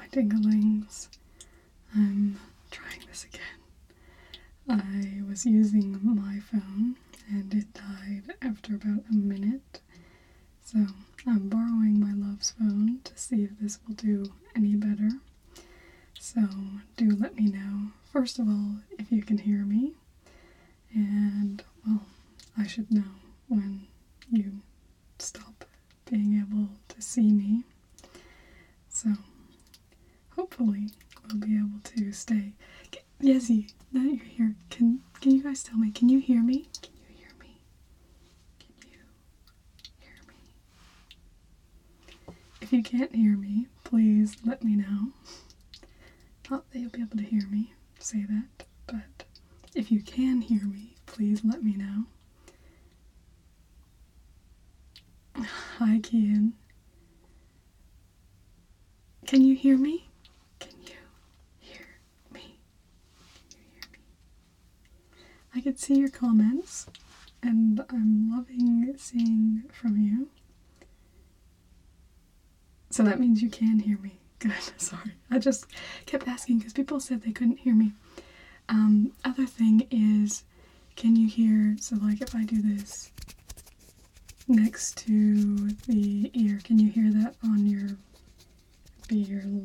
my dinglings. I'm trying this again. I was using my phone and it died after about a minute. So I'm borrowing my love's phone to see if this will do any better. So do let me know, first of all, if you can hear me. And, well, I should know when you stop being able to see me. So hopefully we'll be able to stay. Yezi, now that you're here, can you guys tell me, can you hear me? Can you hear me? Can you hear me? If you can't hear me, please let me know. Not that you'll be able to hear me say that, but if you can hear me, please let me know. Hi, Kian. Can you hear me? Can you hear me? Can you hear me? I can see your comments, and I'm loving seeing from you. So that means you can hear me. Good, sorry. I just kept asking because people said they couldn't hear me. Other thing is, can you hear, so like if I do this next to the ear, can you hear that on your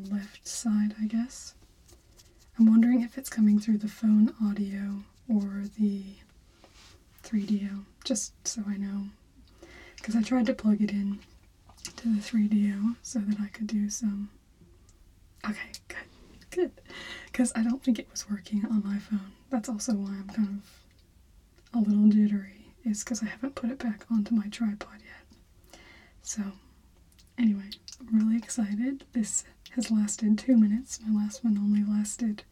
left side, I guess? I'm wondering if it's coming through the phone audio or the 3DO, just so I know. Because I tried to plug it in to the 3DO so that I could do some... Okay, good. Because I don't think it was working on my phone. That's also why I'm kind of a little jittery, is because I haven't put it back onto my tripod yet. So, anyway, I'm really excited. This has lasted 2 minutes. My last one only lasted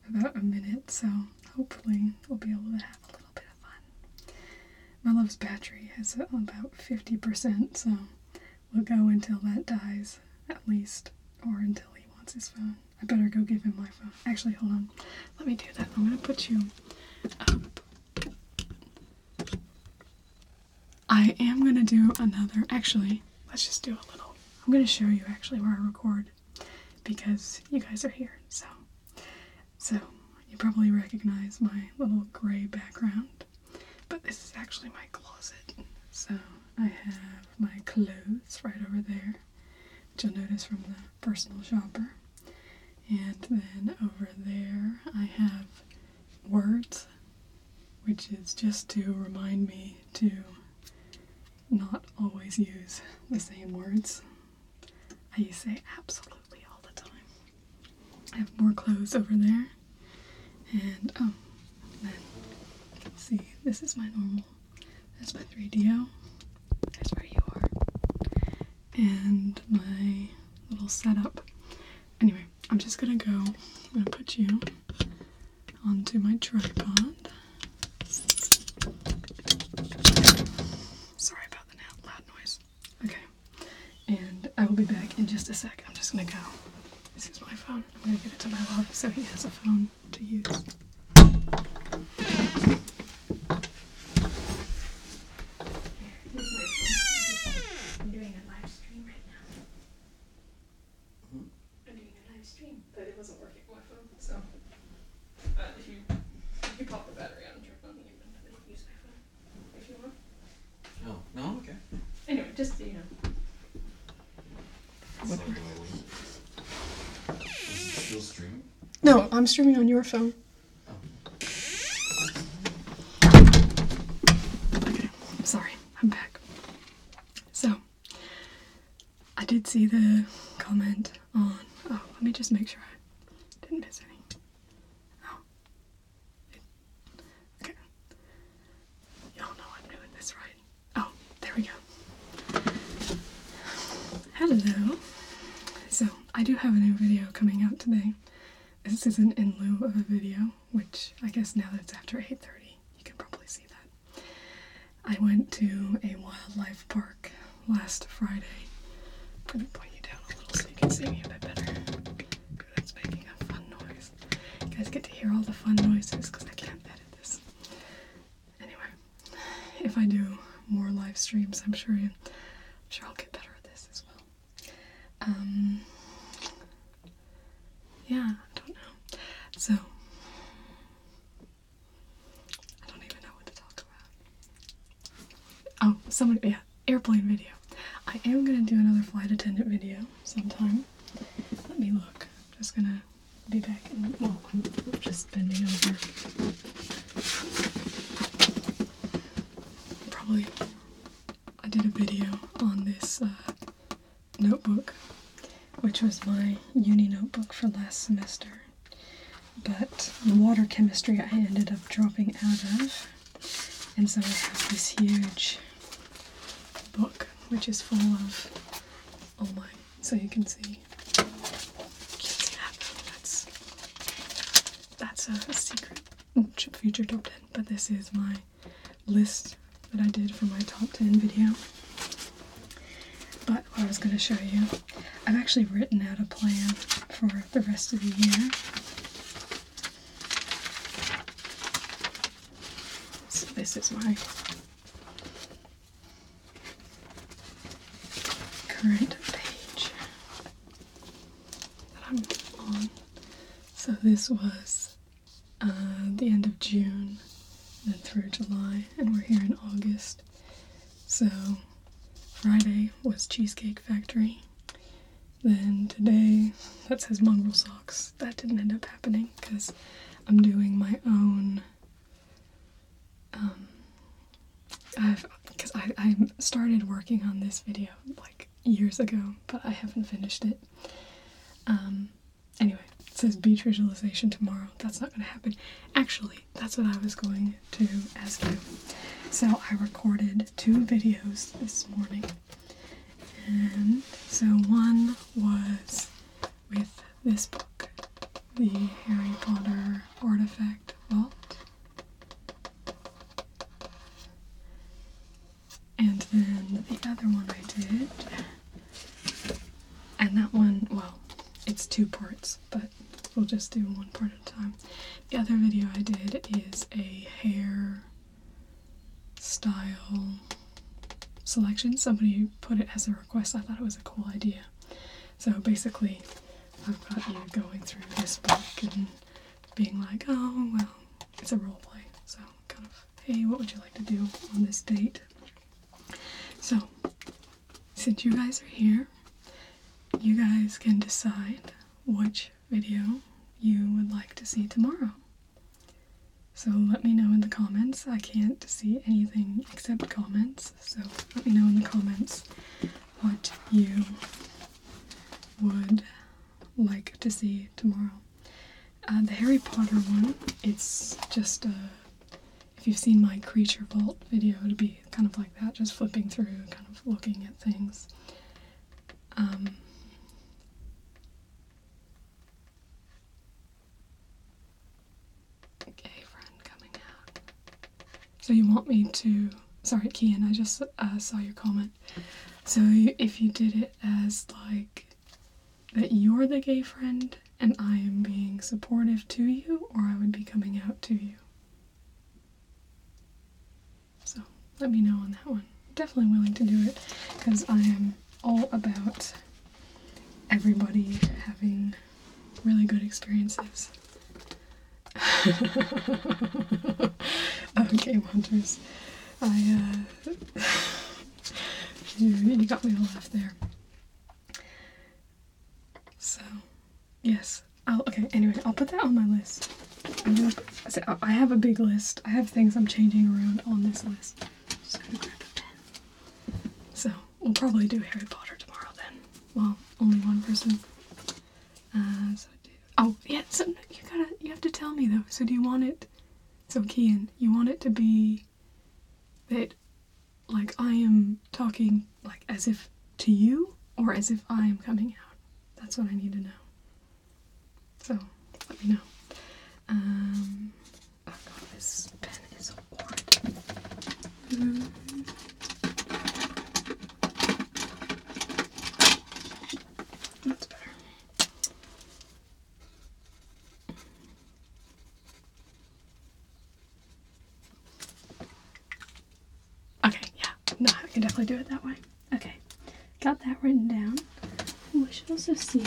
about a minute, so hopefully we'll be able to have a little bit of fun. My love's battery is about 50%, so we'll go until that dies, at least, or until he wants his phone. I better go give him my phone. Actually, hold on. Let me do that. I'm going to put you up. I am going to do another... Actually, let's just do a little... I'm going to show you actually where I record, because you guys are here, so you probably recognize my little gray background, but this is actually my closet. So I have my clothes right over there, which you'll notice from the personal shopper. And then over there I have words, which is just to remind me to not always use the same words. I say absolutely all the time. I have more clothes over there. And, then, let's see, this is my normal, that's my 3DO. That's where you are. And my little setup. Anyway, I'm just gonna go, I'm gonna put you onto my tripod. Sorry about the loud noise. Okay, and I will be back in just a sec. I'm just gonna go. This is my phone. I'm gonna give it to my love so he has a phone to use. I'm doing a live stream right now. I'm doing a live stream, but it wasn't working on my phone, so if you pop the battery out and turn on the even, then use my phone if you want. Oh, no, okay. Anyway, just so you know. Whatever. Is it still streaming? No, I'm streaming on your phone. Oh. Okay, sorry, I'm back. So, I did see the comment on... Oh, let me just make sure I didn't miss any. Oh. Okay. Y'all know I'm doing this right. Oh, there we go. Hello. So, I do have a new video coming out today. This isn't in lieu of a video, which I guess now that it's after 8:30, you can probably see that. I went to a wildlife park last Friday. I'm going to point you down a little so you can see me a bit better. That's making a fun noise. You guys get to hear all the fun noises because I can't edit this. Anyway, if I do more live streams, I'm sure I'll get better at this as well. somebody, yeah, airplane video. I am gonna do another flight attendant video sometime. Let me look. I'm just gonna be back in, well, I'm just bending over. Probably, I did a video on this notebook, which was my uni notebook for last semester. But the water chemistry I ended up dropping out of, and so I have this huge book which is full of all my, so you can see, can't see that, that's a secret future top 10, but this is my list that I did for my top 10 video. But what I was going to show you, I've actually written out a plan for the rest of the year. So this is my current page that I'm on. So this was the end of June, then through July, and we're here in August. So Friday was Cheesecake Factory. Then today, that says Mongrel Socks. That didn't end up happening because I'm doing my own, because I started working on this video like years ago, but I haven't finished it. Anyway, it says beach visualization tomorrow. That's not going to happen. Actually, that's what I was going to ask you. So I recorded 2 videos this morning. And so one was with this book, the Harry Potter Artifact Vault. And then the other one I did, and that one, well, it's 2 parts, but we'll just do one part at a time. The other video I did is a hair style selection. Somebody put it as a request. I thought it was a cool idea. So basically, I've got you going through this book and being like, oh, well, it's a role play. So kind of, hey, what would you like to do on this date? So, since you guys are here, you guys can decide which video you would like to see tomorrow. So let me know in the comments. I can't see anything except comments, so let me know in the comments what you would like to see tomorrow. The Harry Potter one, it's just if you've seen my Creature Vault video, it'd be kind of like that, just flipping through, kind of looking at things. Gay friend coming out. So you want me to, sorry Kian, I just saw your comment. So if you did it as like, that you're the gay friend and I am being supportive to you, or I would be coming out to you. So let me know on that one. I'm definitely willing to do it because I am all about everybody having really good experiences. Game Hunters. You got me to laugh there. So, yes. Okay, anyway, I'll put that on my list. I have a big list. I have things I'm changing around on this list. Just gonna grab a pen. So, we'll probably do Harry Potter tomorrow then. Well, only one person. Oh, yeah, so you have to tell me though. So do you want it, so Kian, you want it to be that, like, I am talking, like, as if to you, or as if I am coming out? That's what I need to know. So, let me know. Oh god, this pen is horrid. That's better. Okay, yeah. No, I can definitely do it that way. Okay. Got that written down. We should also see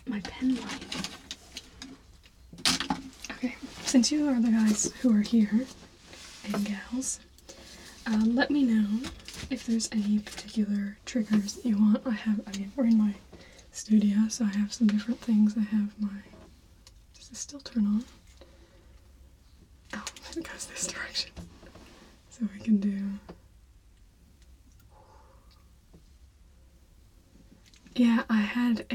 my pen light. Okay, since you are the guys who are here, and gals. Let me know if there's any particular triggers that you want. We're in my studio, so I have some different things. I have my, does this still turn on? Oh, it goes this direction. So we can do, yeah, I had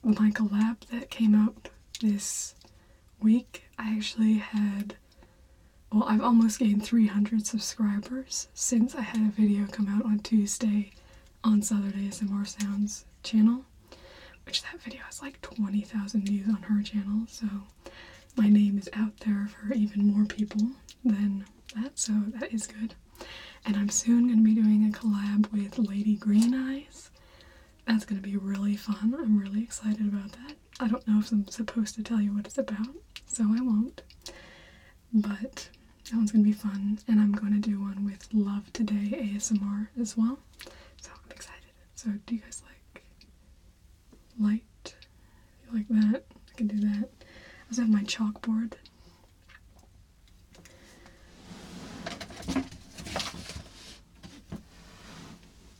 my collab that came out this week. I actually had, well, I've almost gained 300 subscribers since I had a video come out on Tuesday on Southern ASMR Sounds channel, which that video has like 20,000 views on her channel, so my name is out there for even more people than that, so that is good. And I'm soon going to be doing a collab with Lady Green Eyes. That's going to be really fun. I'm really excited about that. I don't know if I'm supposed to tell you what it's about, so I won't. But that one's going to be fun, and I'm going to do one with Love Today ASMR as well. So I'm excited. So do you guys like light? If you like that, I can do that. I also have my chalkboard.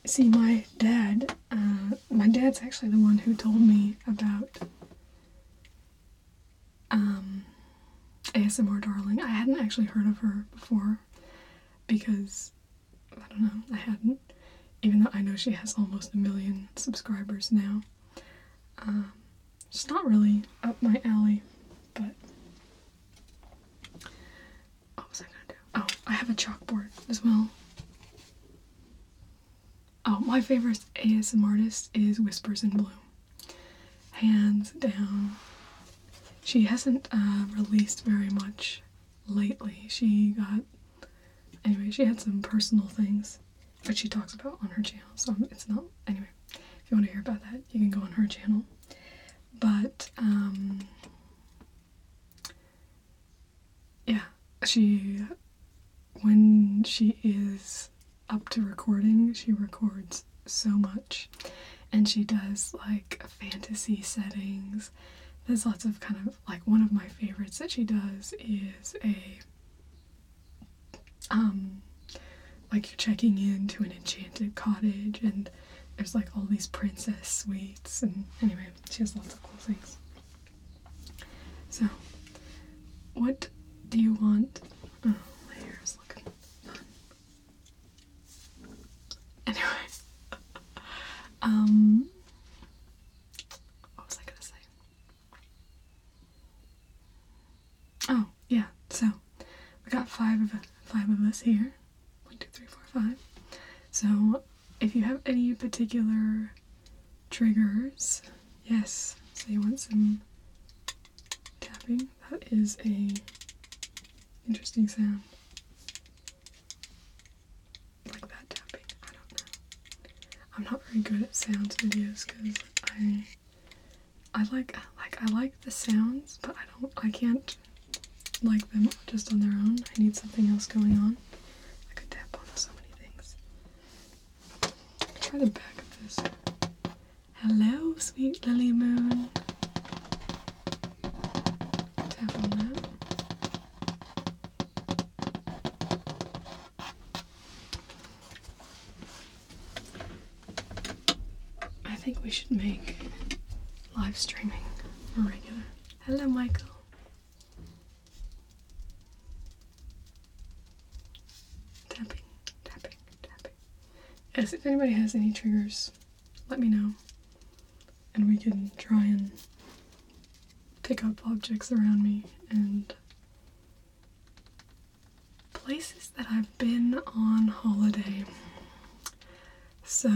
See, my dad's actually the one who told me about ASMR Darling. I hadn't actually heard of her before because, I don't know, I hadn't, even though I know she has almost 1 million subscribers now. It's not really up my alley, but what was I gonna do? Oh, I have a chalkboard as well. Oh, my favorite ASMR artist is Whispers in Bloom. Hands down. She hasn't released very much lately. She had some personal things that she talks about on her channel, so it's not, anyway, if you want to hear about that, you can go on her channel. But, yeah, when she is up to recording, she records so much, and she does like fantasy settings. There's lots of kind of, like, one of my favorites that she does is like you're checking into an enchanted cottage and there's like all these princess suites, and anyway, she has lots of cool things. So, what do you want? Oh, my hair is looking fun. Anyway, what was I gonna say? Oh, yeah, so we got five of us here. 1, 2, 3, 4, 5. So if you have any particular triggers, yes, so you want some tapping, that is a interesting sound. Like that tapping, I don't know. I'm not very good at sounds videos because I like the sounds, but I can't like them just on their own. I need something else going on. I could tap on so many things. Try the back of this. Hello, sweet Lily Moon. Tap on that. I think we should make live streaming more regular. Hello, Michael. Tapping, tapping, tapping. Yes, if anybody has any triggers, let me know. And we can try and pick up objects around me and places that I've been on holiday. So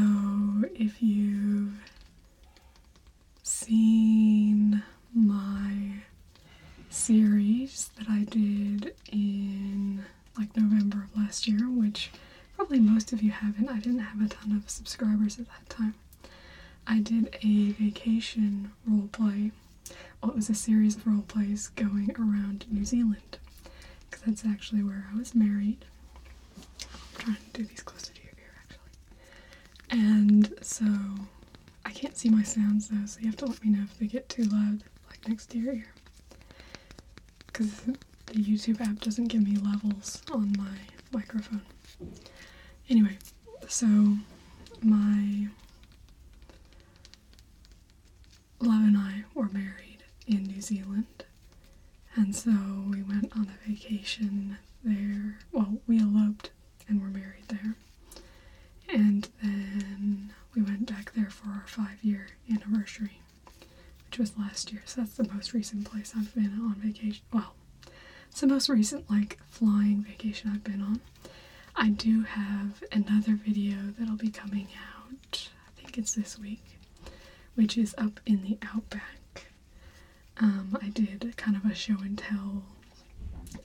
if you've seen my series that I did in like November of last year, which probably most of you haven't, I didn't have a ton of subscribers at that time. I did a vacation roleplay. Well, it was a series of roleplays going around New Zealand, because that's actually where I was married. I'm trying to do these closer to your ear, actually. And so, I can't see my sounds though, so you have to let me know if they get too loud, like next to your ear. Because the YouTube app doesn't give me levels on my microphone. Anyway, so my love and I were married in New Zealand, and so we went on a vacation there. Well, we eloped and were married there, and then we went back there for our 5-year anniversary, which was last year. So that's the most recent place I've been on vacation. Well, it's the most recent, like, flying vacation I've been on. I do have another video that'll be coming out, I think it's this week, which is up in the Outback. I did kind of a show and tell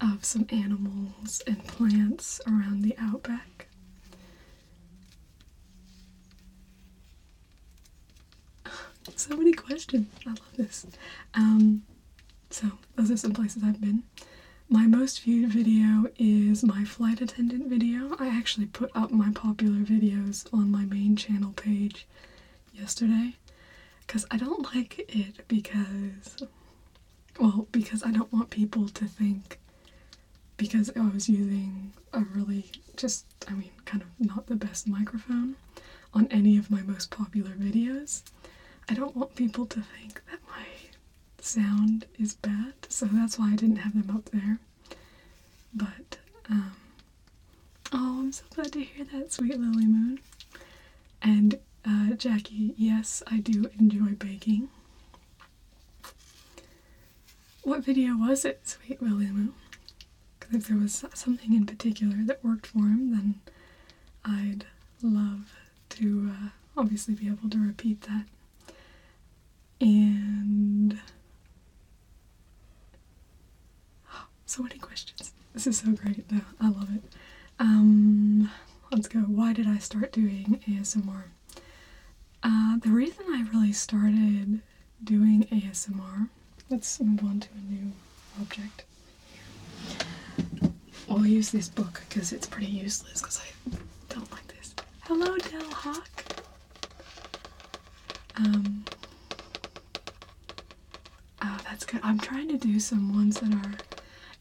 of some animals and plants around the Outback. So many questions. I love this. So those are some places I've been. My most viewed video is my flight attendant video. I actually put up my popular videos on my main channel page yesterday because I don't like it because I don't want people to think because I was using a really kind of not the best microphone on any of my most popular videos. I don't want people to think that my sound is bad, so that's why I didn't have them up there. But, oh, I'm so glad to hear that, Sweet Lily Moon. And, Jackie, yes, I do enjoy baking. What video was it, Sweet Lily Moon? Because if there was something in particular that worked for him, then I'd love to, obviously be able to repeat that. And so many questions. This is so great though. I love it. Let's go. Why did I start doing ASMR? The reason I really started doing ASMR, let's move on to a new object here. I'll use this book because it's pretty useless because I don't like this. Hello, Del Hawk. Oh, that's good. I'm trying to do some ones that are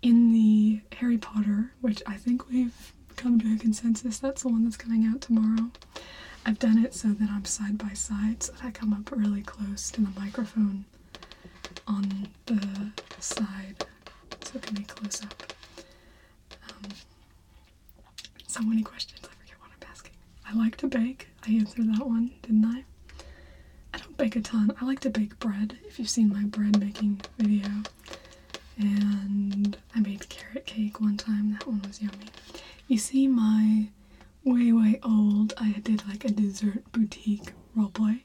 in the Harry Potter, which I think we've come to a consensus. That's the one that's coming out tomorrow. I've done it so that I'm side by side, so that I come up really close to the microphone on the side, so it can be close up. So many questions, I forget what I'm asking. I like to bake. I answered that one, didn't I? I don't bake a ton. I like to bake bread, if you've seen my bread making video. And I made carrot cake one time. That one was yummy. You see my way old, I did like a dessert boutique roleplay.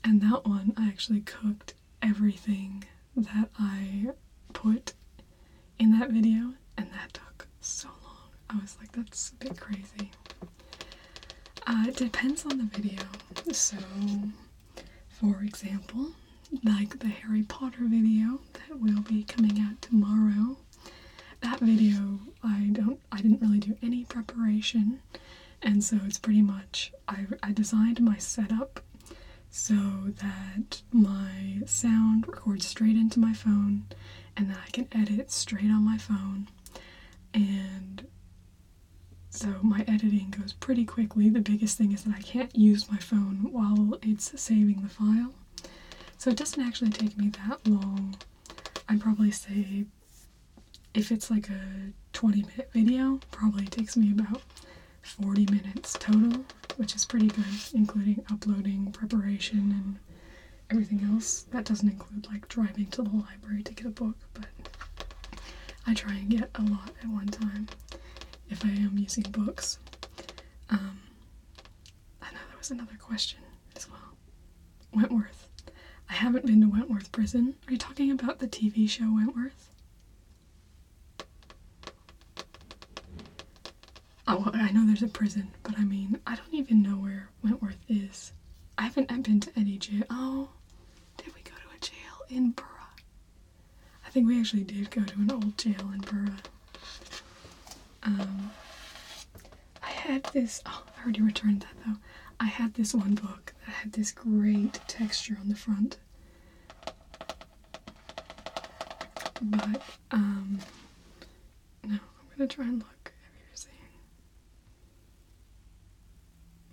And that one, I actually cooked everything that I put in that video. And that took so long. I was like, that's a bit crazy. It depends on the video. So, for example, like the Harry Potter video that will be coming out tomorrow. That video, I didn't really do any preparation, and so it's pretty much, I designed my setup so that my sound records straight into my phone, and then I can edit straight on my phone, and so my editing goes pretty quickly. The biggest thing is that I can't use my phone while it's saving the file. So it doesn't actually take me that long. I'd probably say if it's like a 20-minute video, probably takes me about 40 minutes total, which is pretty good, including uploading, preparation, and everything else. That doesn't include like driving to the library to get a book, but I try and get a lot at one time if I am using books. I know there was another question as well. Wentworth. I haven't been to Wentworth Prison. Are you talking about the TV show Wentworth? Oh, I know there's a prison, but I mean, I don't even know where Wentworth is. I haven't been to any jail. Oh, did we go to a jail in Burra? I think we actually did go to an old jail in Burra. I had this, oh, I already returned that though. I had this one book that had this great texture on the front. But, gonna try and look if you're seeing.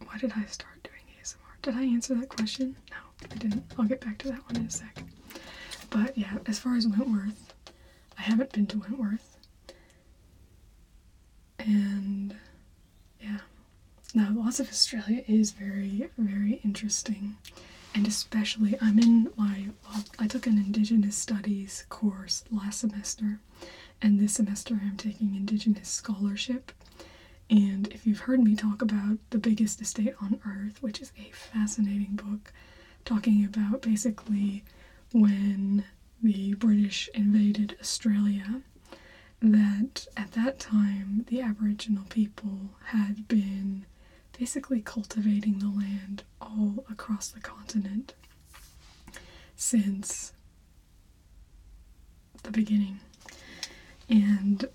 Why did I start doing ASMR? Did I answer that question? No, I didn't. I'll get back to that one in a sec. But yeah, as far as Wentworth, I haven't been to Wentworth. And yeah, now lots of Australia is very, very interesting. And especially, I took an Indigenous Studies course last semester, and this semester I'm taking Indigenous Scholarship. And if you've heard me talk about The Biggest Estate on Earth, which is a fascinating book, talking about basically when the British invaded Australia, that at that time the Aboriginal people had been basically cultivating the land all across the continent since the beginning. And,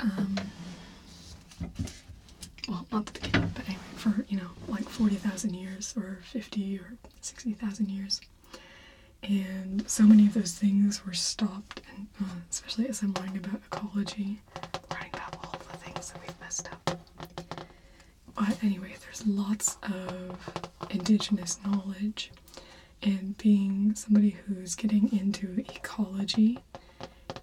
well, not the beginning, but anyway, for, like 40,000 years, or 50 or 60,000 years. And so many of those things were stopped, and especially as I'm learning about ecology, learning about all the things that we've messed up. But anyway, there's lots of Indigenous knowledge, and being somebody who's getting into ecology,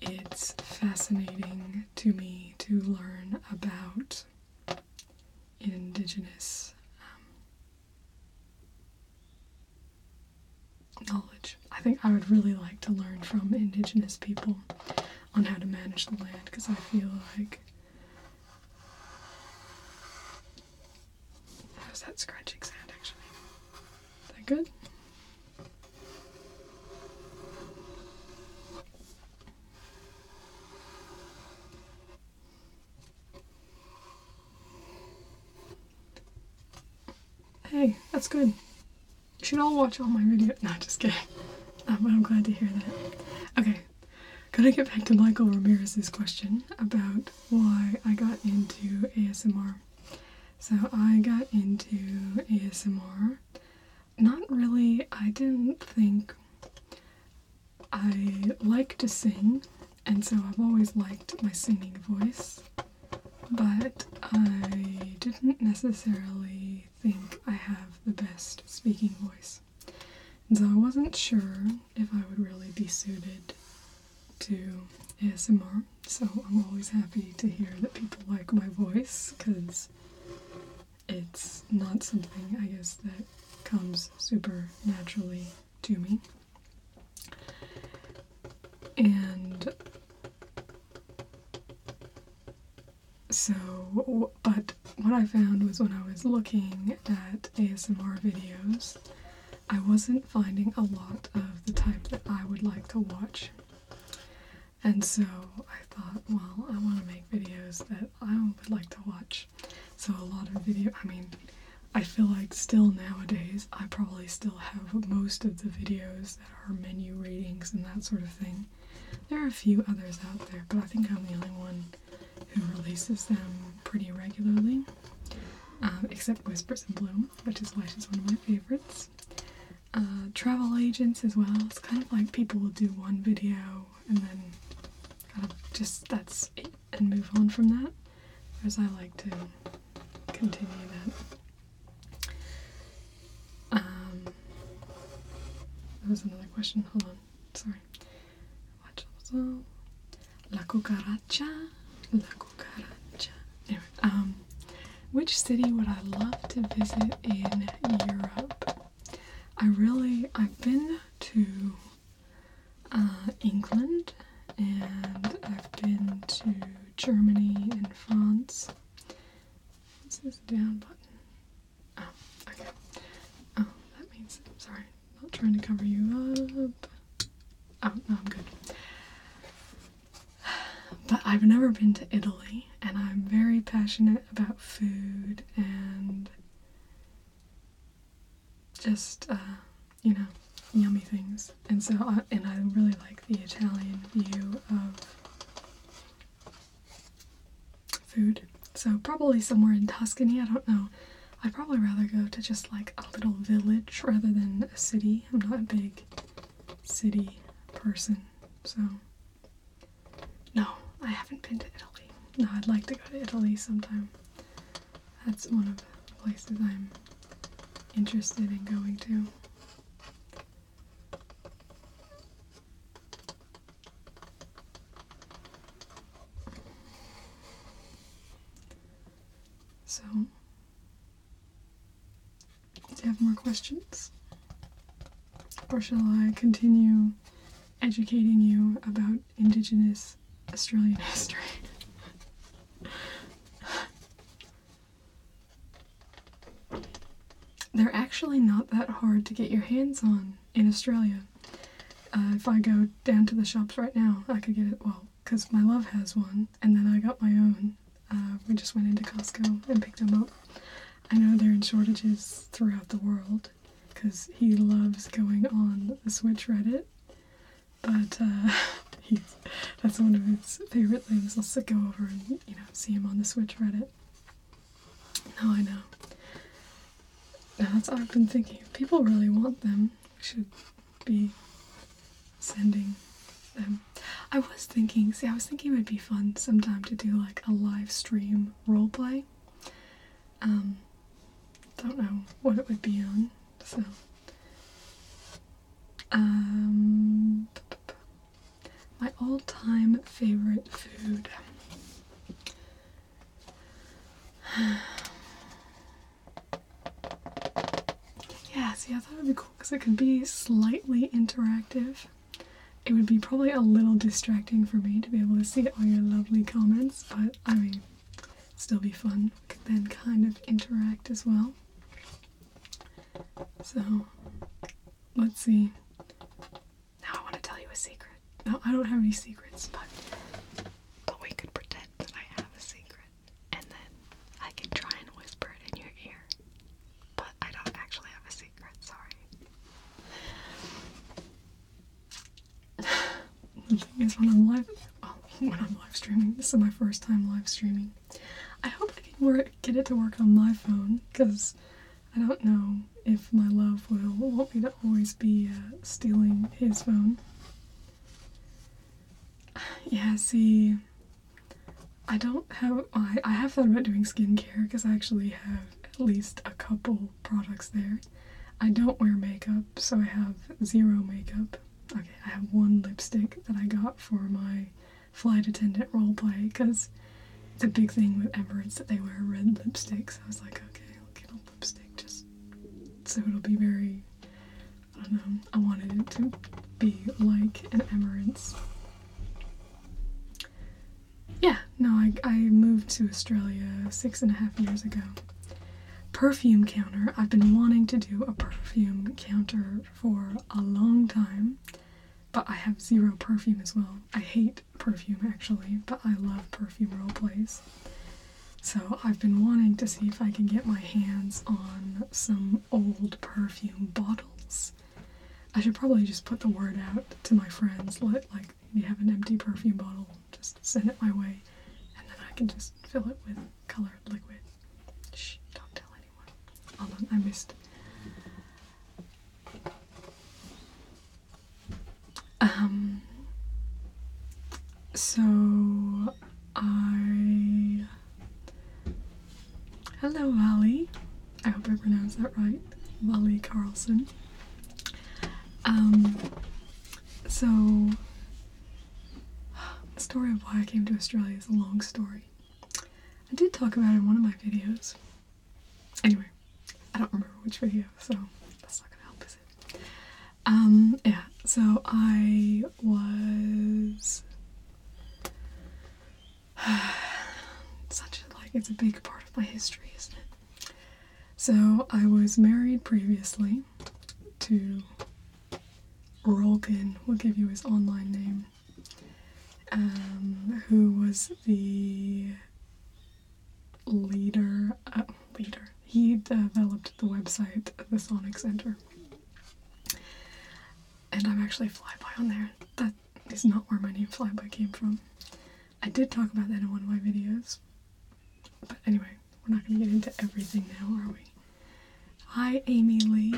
it's fascinating to me to learn about Indigenous knowledge. I think I would really like to learn from Indigenous people on how to manage the land, because I feel like... How's that scratching sound, actually? Is that good? Hey, that's good. You should all watch all my videos. No, just kidding. But I'm glad to hear that. Okay, gotta get back to Michael Ramirez's question about why I got into ASMR. So I got into ASMR. Not really, I didn't think... I like to sing, and so I've always liked my singing voice. But I didn't necessarily think I have the best speaking voice. And so I wasn't sure if I would really be suited to ASMR. So I'm always happy to hear that people like my voice, because it's not something, I guess, that comes super naturally to me. And so, but what I found was when I was looking at ASMR videos, I wasn't finding a lot of the type that I would like to watch. And so I thought, well, I want to make videos that I would like to watch. So a lot of I feel like still nowadays, I probably still have most of the videos that are menu readings and that sort of thing. There are a few others out there, but I think I'm the only one who releases them pretty regularly. Except Whispers in Bloom, which is why she's one of my favorites. Travel agents as well. It's kind of like people will do one video and then kind of just that's it and move on from that. Whereas I like to continue that. There was another question. Hold on. Sorry. La cucaracha. La cucaracha. Anyway, which city would I love to visit in Europe? I've been to England, and I've been to Germany and France. What's this down button? Oh, okay. Oh, that means, sorry, not trying to cover you up. Oh, no, I'm good. But I've never been to Italy, and I'm very passionate about food and just, yummy things. And so, I really like the Italian view of food. So probably somewhere in Tuscany, I don't know. I'd probably rather go to just like a little village rather than a city. I'm not a big city person, so no, I haven't been to Italy. No, I'd like to go to Italy sometime. That's one of the places I'm interested in going to. So, do you have more questions? Or shall I continue educating you about Indigenous Australian history? They're actually not that hard to get your hands on in Australia. If I go down to the shops right now, I could get it, well, because my love has one, and then I got my own. We just went into Costco and picked them up. I know they're in shortages throughout the world, because he loves going on the Switch Reddit, but that's one of his favorite things. Let's go over and, see him on the Switch Reddit. No, I know. Now that's what I've been thinking. If people really want them, we should be sending them. I was thinking it would be fun sometime to do like a live stream roleplay. Don't know what it would be on, so. My all-time favorite food. Yeah, see, I thought it would be cool because it could be slightly interactive. It would be probably a little distracting for me to be able to see all your lovely comments, but I mean, still be fun. We could then kind of interact as well. So, let's see. Now I want to tell you a secret. No, I don't have any secrets, but we could pretend that I have a secret, and then I can try and whisper it in your ear. But I don't actually have a secret, sorry. The thing is, when I'm live streaming, this is my first time live streaming. I hope I can get it to work on my phone, because I don't know if my love will want me to always be stealing his phone. Yeah, see, I have thought about doing skincare, because I actually have at least a couple products there. I don't wear makeup, so I have zero makeup. Okay, I have one lipstick that I got for my flight attendant roleplay, because it's a big thing with Emirates that they wear red lipstick, so I was like, okay, I'll get a lipstick just so it'll be very, I don't know, I wanted it to be like an Emirates. Yeah, no, I moved to Australia 6.5 years ago. Perfume counter. I've been wanting to do a perfume counter for a long time, but I have zero perfume as well. I hate perfume actually, but I love perfume roleplays. So I've been wanting to see if I can get my hands on some old perfume bottles. I should probably just put the word out to my friends, like, you have an empty perfume bottle, just send it my way, and then I can just fill it with colored liquid. Shh, don't tell anyone. Hold on, I missed. So, hello, Valley. I hope I pronounced that right. Valley Carlson. So, the story of why I came to Australia is a long story. I did talk about it in one of my videos. Anyway, I don't remember which video, so that's not gonna help, is it? Yeah, so I was it's a big part of my history, isn't it? So I was married previously to Rolkin, we'll give you his online name, who was the leader. He developed the website, the Sonic Center. And I'm actually Flyby on there. That is not where my name Flyby came from. I did talk about that in one of my videos. But anyway, we're not going to get into everything now, are we? Hi, Amy Lee.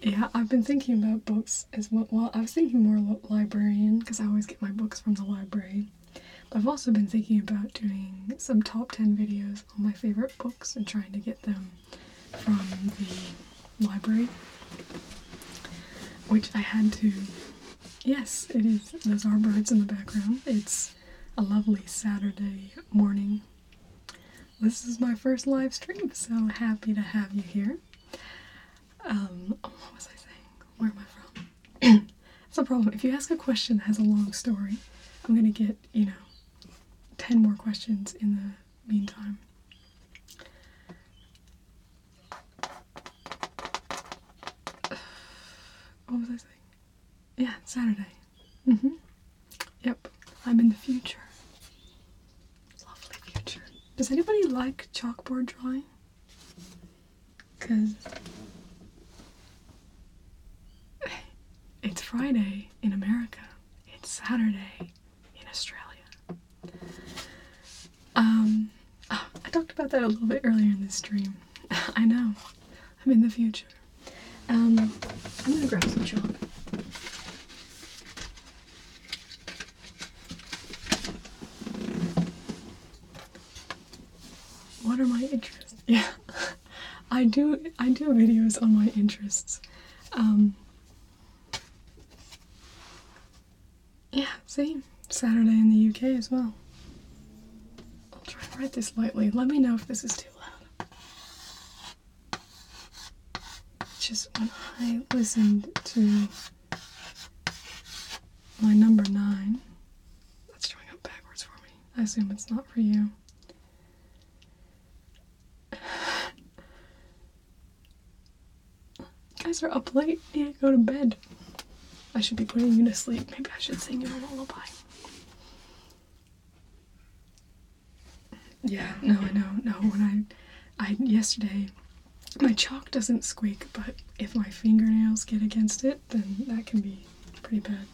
Yeah, I've been thinking about books as well. Well, I was thinking more librarian because I always get my books from the library. But I've also been thinking about doing some top 10 videos on my favorite books and trying to get them from the library. Which I had to. Yes, it is. Those are birds in the background. It's a lovely Saturday morning. This is my first live stream, so happy to have you here. What was I saying? Where am I from? That's a problem. If you ask a question that has a long story, I'm gonna get, 10 more questions in the meantime. What was I saying? Yeah, Saturday. Yep, I'm in the future. Lovely future. Does anybody like chalkboard drawing? Because it's Friday in America. It's Saturday in Australia. I talked about that a little bit earlier in this stream. I know. I'm in the future. I'm gonna grab some chalk. What are my interests? Yeah. I do videos on my interests. Yeah, same. Saturday in the UK as well. I'll try and write this lightly. Let me know if this is too loud. Just when I listened to my number 9, that's showing up backwards for me. I assume it's not for you. You guys are up late. You need to go to bed. I should be putting you to sleep. Maybe I should sing you a lullaby. Yeah, no, I know. No, when I yesterday, my chalk doesn't squeak, but if my fingernails get against it, then that can be pretty bad.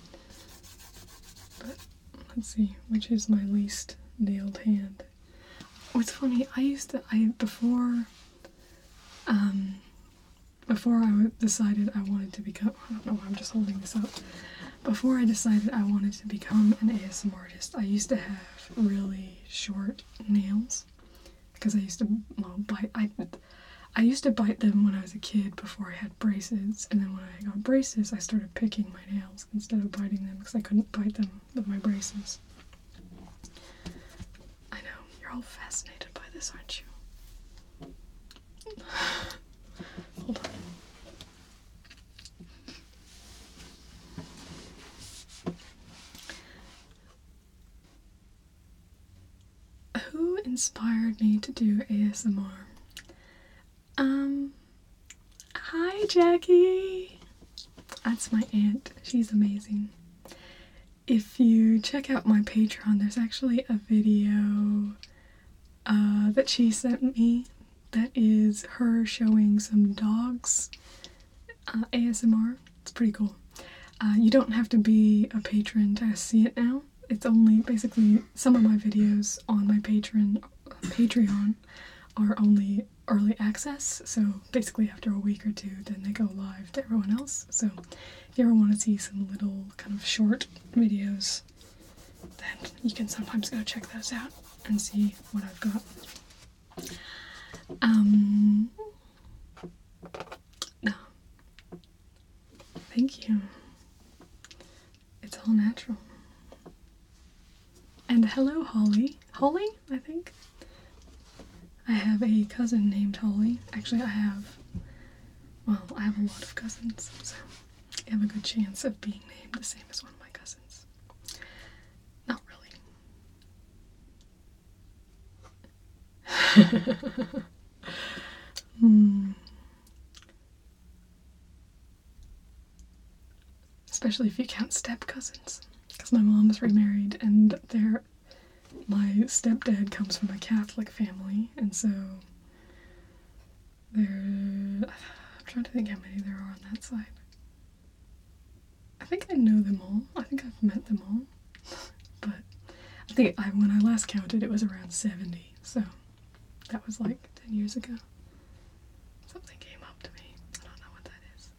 But let's see, which is my least nailed hand. What's funny, before I decided I wanted to become, I don't know why I'm just holding this up. Before I decided I wanted to become an ASMR artist, I used to have really short nails because I used to bite. I used to bite them when I was a kid before I had braces, and then when I got braces, I started picking my nails instead of biting them because I couldn't bite them with my braces. I know, you're all fascinated by this, aren't you? Hold on. Who inspired me to do ASMR? Hi Jackie! That's my aunt. She's amazing. If you check out my Patreon, there's actually a video that she sent me that is her showing some dogs ASMR. It's pretty cool. You don't have to be a patron to see it now. It's only basically some of my videos on my Patreon are only early access, so basically after a week or two then they go live to everyone else. So if you ever want to see some little kind of short videos, then you can sometimes go check those out and see what I've got. No. Thank you. It's all natural. And hello, Holly. Holly, I think? I have a cousin named Holly. Actually, I have a lot of cousins, so I have a good chance of being named the same as one of my cousins. Not really. Especially if you count step cousins. Because my mom's remarried and my stepdad comes from a Catholic family, and so I'm trying to think how many there are on that side. I think I know them all. I think I've met them all. But I think when I last counted it was around 70, so that was like 10 years ago. Something came up to me. I don't know what that is.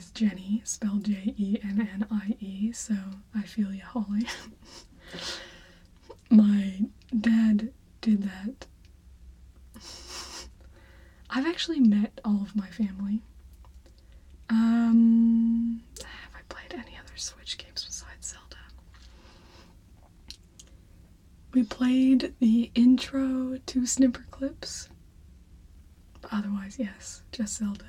is Jenny, spelled Jennie, so I feel ya, Holly. My dad did that. I've actually met all of my family. Have I played any other Switch games besides Zelda? We played the intro to Snipperclips. But otherwise, yes, just Zelda.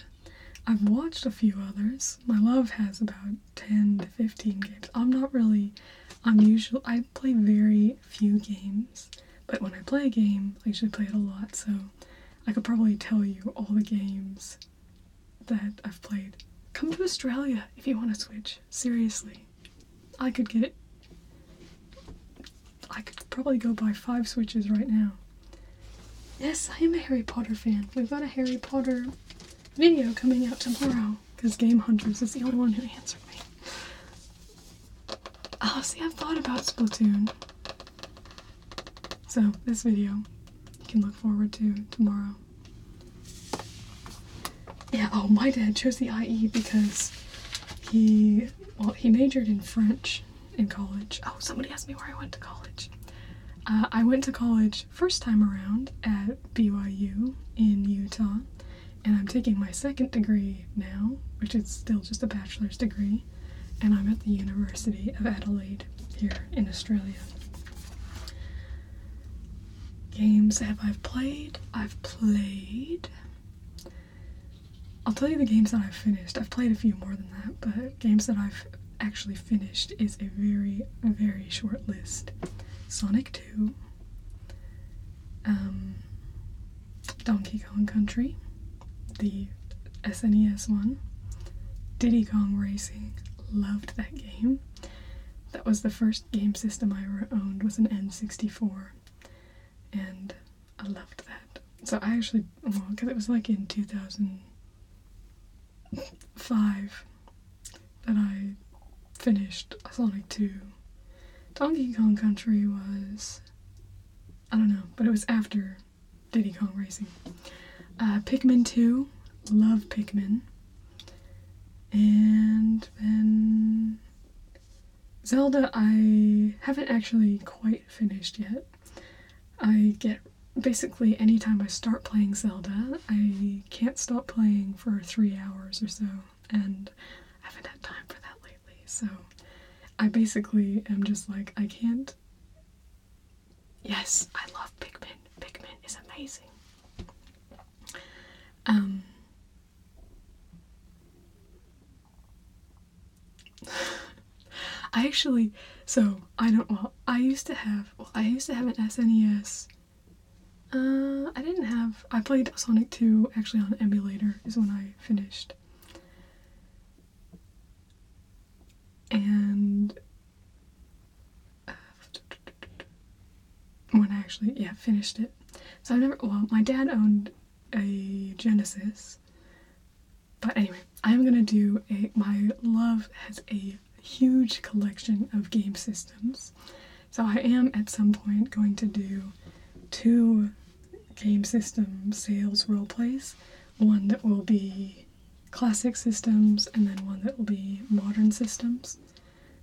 I've watched a few others. My love has about 10 to 15 games. I play very few games, but when I play a game, I usually play it a lot, so I could probably tell you all the games that I've played. Come to Australia if you want to Switch. Seriously. I could probably go buy 5 Switches right now. Yes, I am a Harry Potter fan. We've got a Harry Potter video coming out tomorrow, because Game Hunters is the only one who answered me. Oh, see, I've thought about Splatoon. So, this video you can look forward to tomorrow. Yeah, oh, my dad chose the IE because he majored in French in college. Oh, somebody asked me where I went to college. I went to college first time around at BYU in Utah, and I'm taking my second degree now, which is still just a bachelor's degree, and I'm at the University of Adelaide here in Australia. Games have I played? I've played... I'll tell you the games that I've finished. I've played a few more than that, but games that I've actually finished is a very, very short list. Sonic 2, Donkey Kong Country, the SNES one, Diddy Kong Racing, loved that game. That was the first game system I ever owned, was an N64, and I loved that. So I actually, because it was like in 2005 that I finished Sonic 2. Donkey Kong Country was, I don't know, but it was after Diddy Kong Racing. Pikmin 2, love Pikmin. And then Zelda, I haven't actually quite finished yet. I get, basically anytime I start playing Zelda, I can't stop playing for 3 hours or so, and I haven't had time for that lately, so I basically am just like, I can't. Yes, I love Pikmin. Pikmin is amazing. I actually, so I used to have an SNES. I played Sonic 2 actually on emulator is when I finished. And when I actually, finished it. So my dad owned a Genesis. But anyway, I'm gonna do my love has a huge collection of game systems. So I am at some point going to do 2 game system sales role plays. One that will be classic systems and then one that will be modern systems.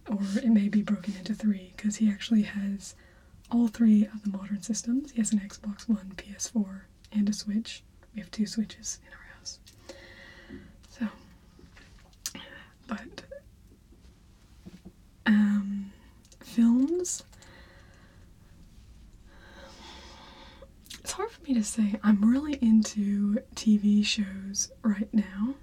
Or it may be broken into 3 because he actually has all 3 of the modern systems. He has an Xbox One, PS4, and a Switch. We have 2 Switches in our house. So, but films. It's hard for me to say. I'm really into TV shows right now.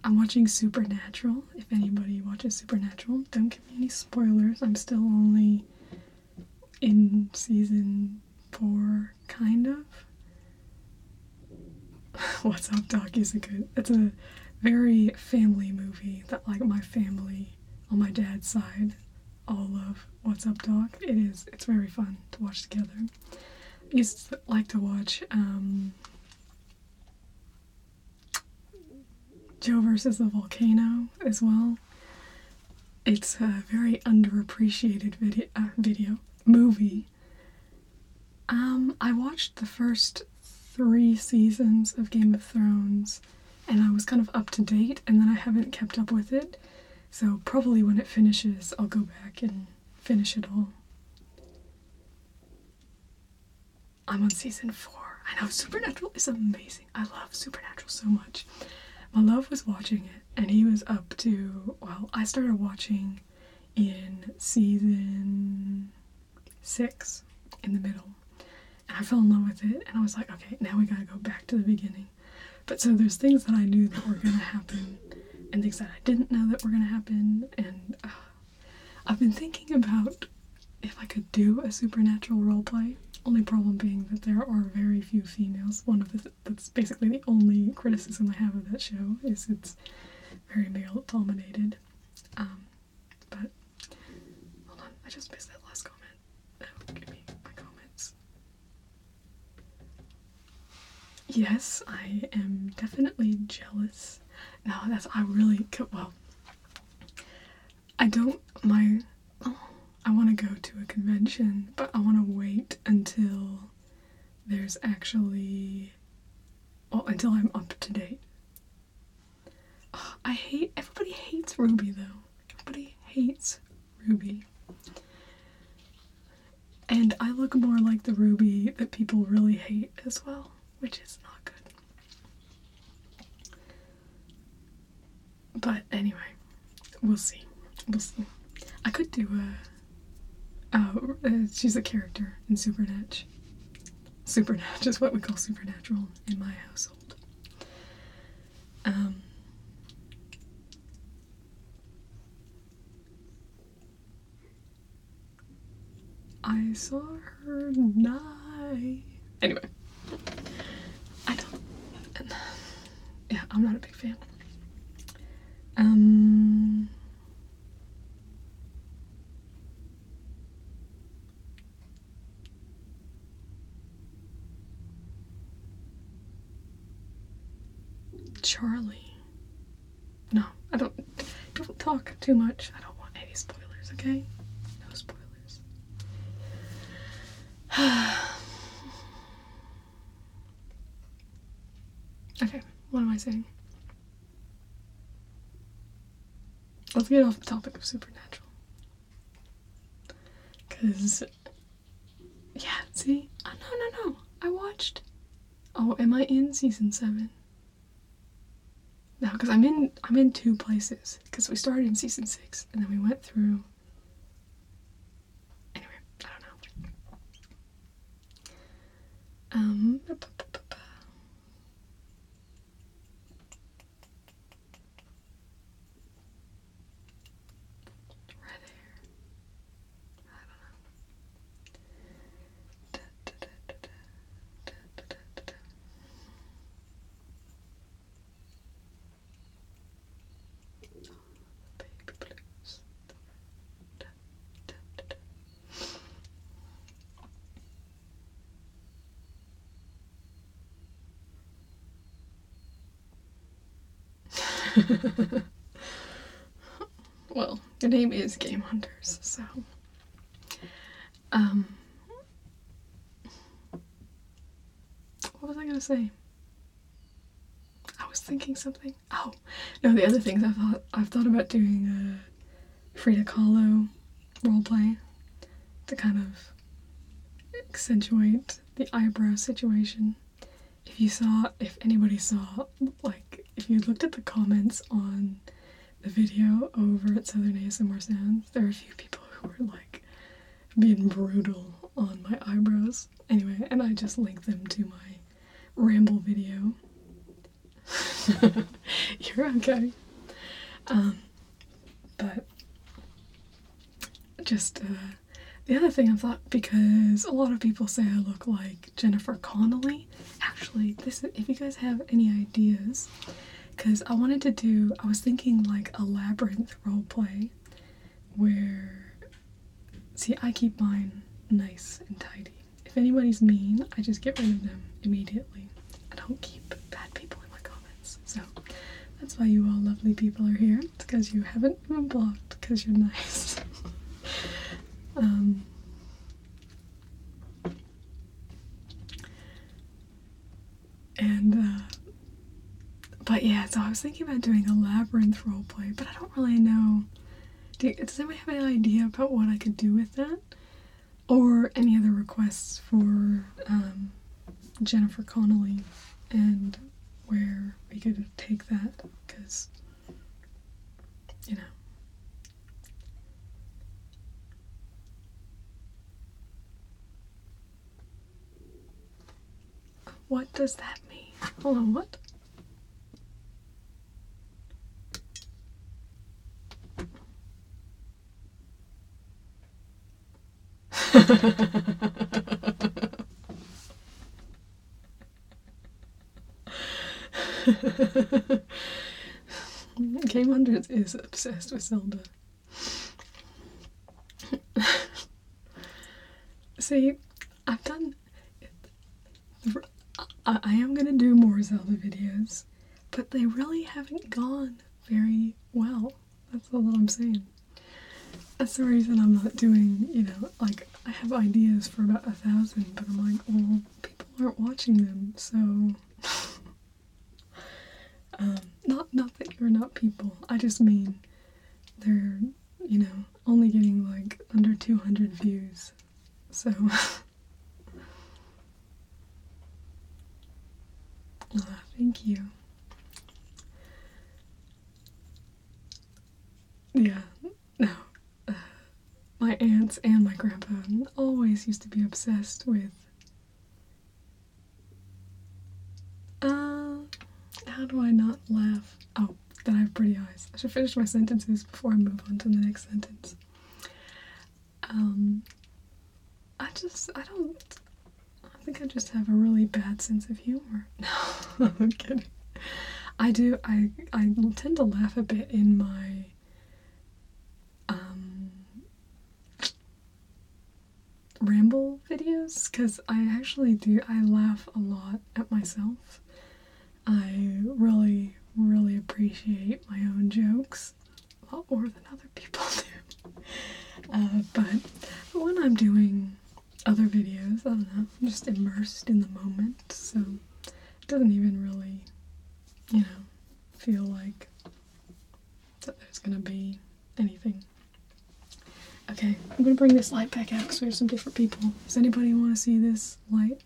I'm watching Supernatural. If anybody watches Supernatural, don't give me any spoilers. I'm still only in season 4, kind of. What's Up, Doc is it's a very family movie that like my family on my dad's side all love. What's Up, Doc? It's very fun to watch together. I used to like to watch Joe versus the Volcano as well. It's a very underappreciated movie. I watched the first 3 seasons of Game of Thrones and I was kind of up to date, and then I haven't kept up with it. So probably when it finishes, I'll go back and finish it all. I'm on season 4. I know, Supernatural is amazing. I love Supernatural so much. My love was watching it, and he was up to, well, I started watching in season 6, in the middle. And I fell in love with it, and I was like, okay, now we gotta go back to the beginning. But so there's things that I knew that were gonna happen, and things that I didn't know that were gonna happen, and I've been thinking about if I could do a Supernatural roleplay. Only problem being that there are very few females. That's basically the only criticism I have of that show, is it's very male-dominated. But, hold on, I just missed that last comment. Oh, give me my comments. Yes, I am definitely jealous. No, I really could, well, I want to go to a convention, but I want to wait until there's actually, well, until I'm up to date. Everybody hates RWBY though. Everybody hates RWBY. And I look more like the RWBY that people really hate as well, which is not good. But anyway, we'll see. I could do she's a character in Supernatch. Supernatch is what we call Supernatural in my household. I saw her die. Anyway, yeah, I'm not a big fan. Charlie. No, I don't talk too much. I don't want any spoilers, okay? No spoilers. Okay, what am I saying? Let's get off the topic of Supernatural. Cause, yeah, see? Oh, no. I watched. Oh, am I in season 7? No, because I'm in 2 places. Because we started in season 6, and then we went through. Anyway, I don't know. Red hair. I don't know. Baby blues. Well, your name is Game Hunters, so what was I gonna say? I was thinking something. Oh, no, the other things I've thought about doing Frida Kahlo roleplay to kind of accentuate the eyebrow situation. If anybody saw, like, if you looked at the comments on the video over at Southern ASMR Sounds, there are a few people who were, like, being brutal on my eyebrows. Anyway, and I just linked them to my ramble video. You're okay. But just, the other thing I thought, because a lot of people say I look like Jennifer Connelly. Actually, if you guys have any ideas, because I was thinking like a Labyrinth roleplay where, see, I keep mine nice and tidy. If anybody's mean, I just get rid of them immediately. I don't keep bad people in my comments. So that's why you all lovely people are here. It's because you haven't been blocked because you're nice. But yeah, so I was thinking about doing a Labyrinth roleplay, but I don't really know. Does anybody have any idea about what I could do with that? Or any other requests for Jennifer Connelly and where we could take that? Because, you know. What does that mean? Hold on, what? Game Hundreds is obsessed with Zelda. See, I've done... I am gonna do more Zelda videos, but they really haven't gone very well. That's all I'm saying. That's the reason I'm not doing, you know, like, I have ideas for about 1,000, but I'm like, well, people aren't watching them, so... not that you're not people, I just mean they're, you know, only getting, like, under 200 views, so... Thank you. Yeah, no. My aunts and my grandpa always used to be obsessed with... how do I not laugh? Oh, that I have pretty eyes. I should finish my sentences before I move on to the next sentence. I think I just have a really bad sense of humor. No, I'm kidding. I tend to laugh a bit in my, ramble videos, because I laugh a lot at myself. I really, really appreciate my own jokes a lot more than other people do. But when I'm doing other videos, I don't know, I'm just immersed in the moment, so it doesn't even really, you know, feel like that there's gonna be anything. Okay, I'm gonna bring this light back out because we have some different people. Does anybody want to see this light?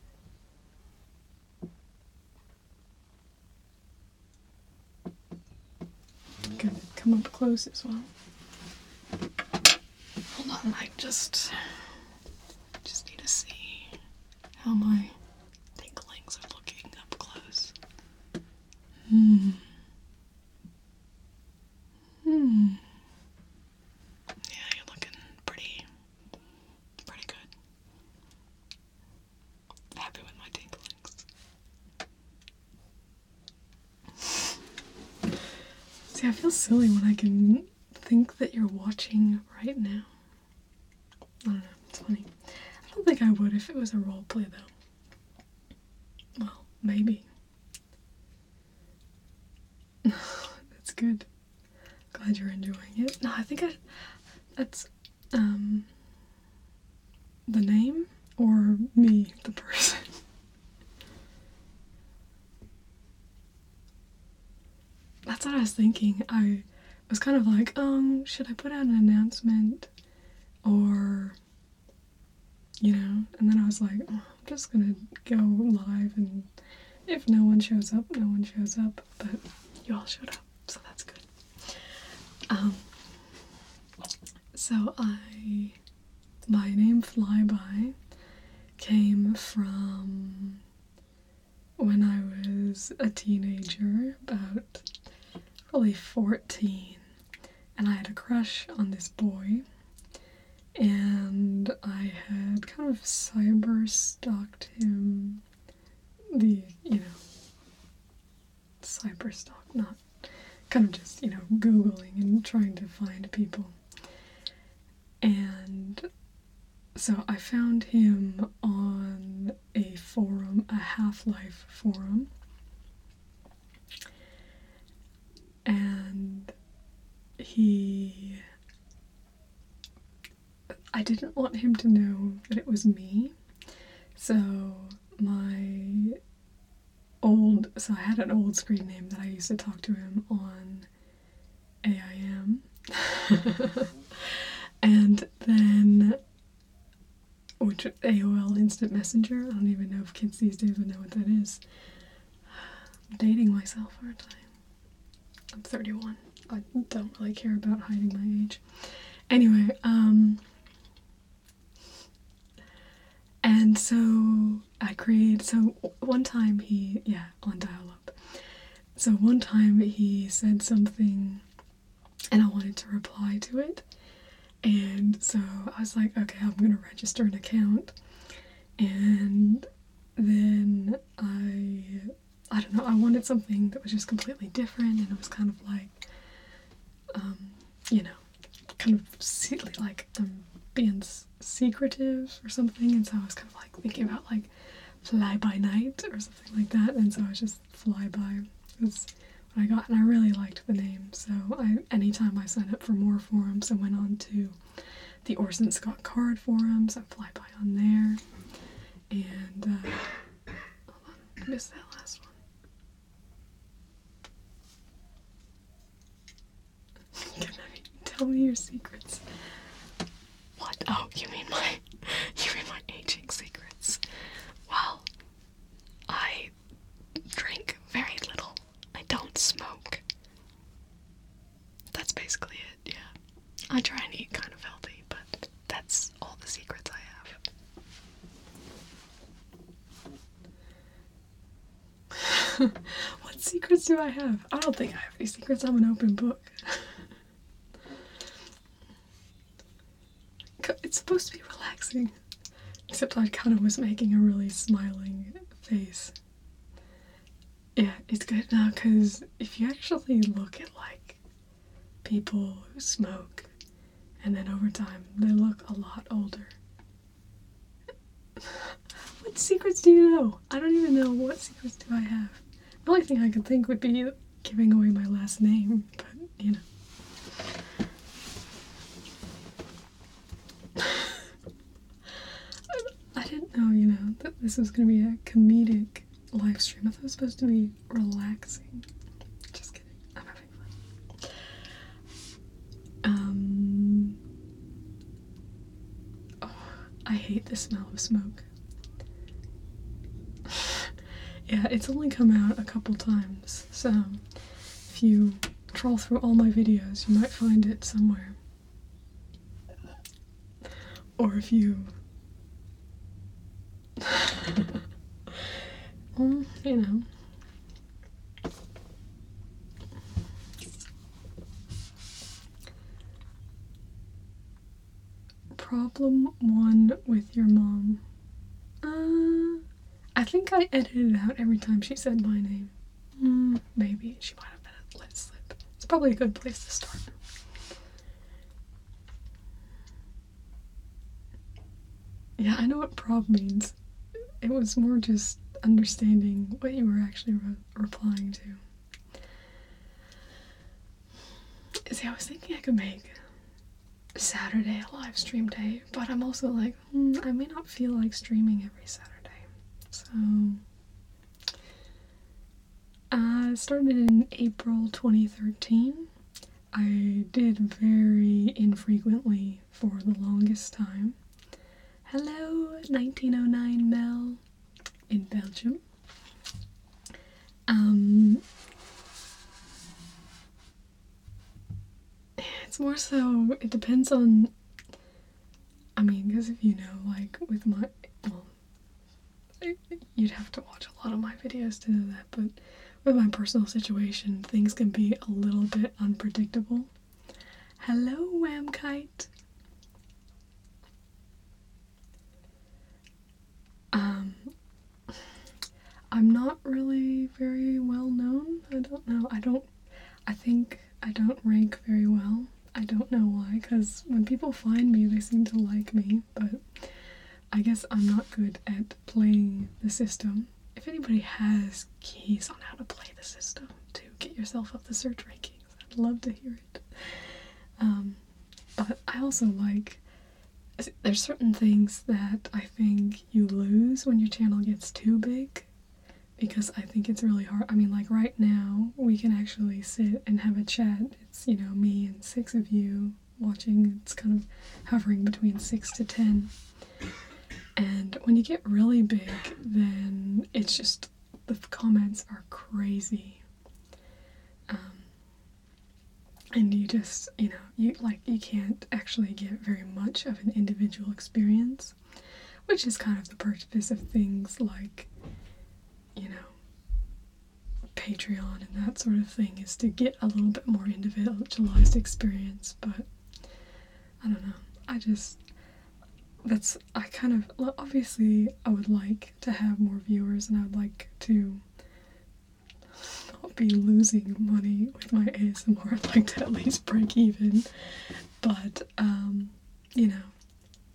Good. Come up close as well. Hold on, I just need to see how my tinklings are looking up close. Yeah, you're looking pretty good. Happy with my tinklings. See, I feel silly when I can think that you're watching right now. I don't know, it's funny. I don't think I would if it was a roleplay, though. Well, maybe. That's good. Glad you're enjoying it. No, I think that's, the name or me, the person. That's what I was thinking. I was kind of like, should I put out an announcement? Or, you know, and then I was like, I'm just gonna go live, and if no one shows up, no one shows up, but you all showed up, so that's good. So my name Flyby came from when I was a teenager, about probably 14, and I had a crush on this boy, and I had kind of cyber stalked him, cyber stalk, not kind of just, Googling and trying to find people. And so I found him on a forum, a Half-Life forum, and I didn't want him to know that it was me, so my so I had an old screen name that I used to talk to him on AIM. And then, which AOL Instant Messenger, I don't even know if kids these days would know what that is. I'm dating myself for a time. I'm 31. I don't really care about hiding my age. Anyway, and so so one time on dial-up. So one time he said something and I wanted to reply to it. And so I was like, okay, I'm gonna register an account. And then I don't know, I wanted something that was just completely different, and it was kind of like, kind of like being secretive or something, and so I was kind of like thinking about like Fly By Night or something like that, and so I was just Fly By was what I got, and I really liked the name, so anytime I signed up for more forums, I went on to the Orson Scott Card forums, I Fly By on there, and hold on, I missed that last one. Tell me your secrets. What? Oh, you mean my aging secrets? Well, I drink very little. I don't smoke. That's basically it, yeah. I try and eat kind of healthy, but that's all the secrets I have. What secrets do I have? I don't think I have any secrets. I'm an open book. It's supposed to be relaxing. Except I kind of was making a really smiling face. Yeah, it's good now, because if you actually look at, like, people who smoke, and then over time, they look a lot older. What secrets do you know? I don't even know what secrets do I have. The only thing I could think would be giving away my last name, but, you know. I didn't know, that this was going to be a comedic live stream. I thought it was supposed to be relaxing. Just kidding. I'm having fun. Oh, I hate the smell of smoke. Yeah, it's only come out a couple times, so if you trawl through all my videos, you might find it somewhere. Or if you... well, Problem 1 with your mom. I think I edited out every time she said my name. Maybe. She might have let it slip. It's probably a good place to start. Yeah, I know what prob means. It was more just understanding what you were actually replying to. See, I was thinking I could make Saturday a live stream day, but I'm also like, I may not feel like streaming every Saturday. So, I started in April 2013. I did very infrequently for the longest time. Hello, 1909 Mel in Belgium. It's more so, it depends on, because if you know, like, with my, well, you'd have to watch a lot of my videos to know that, but with my personal situation, things can be a little bit unpredictable. Hello, Whamkite. I'm not really very well known. I don't know. I think I don't rank very well. I don't know why, because when people find me, they seem to like me, but I guess I'm not good at playing the system. If anybody has keys on how to play the system to get yourself up the search rankings, I'd love to hear it. But I also there's certain things that I think you lose when your channel gets too big, because I think it's really hard. I mean, like right now, we can actually sit and have a chat. It's, you know, me and 6 of you watching. It's kind of hovering between 6 to 10. And when you get really big, then it's just, the comments are crazy. And you just, you know, you can't actually get very much of an individual experience, which is kind of the purpose of things like, you know, Patreon and that sort of thing, is to get a little bit more individualized experience. But I don't know, obviously I would like to have more viewers, and I would like to not be losing money with my ASMR. I'd like to at least break even, but you know,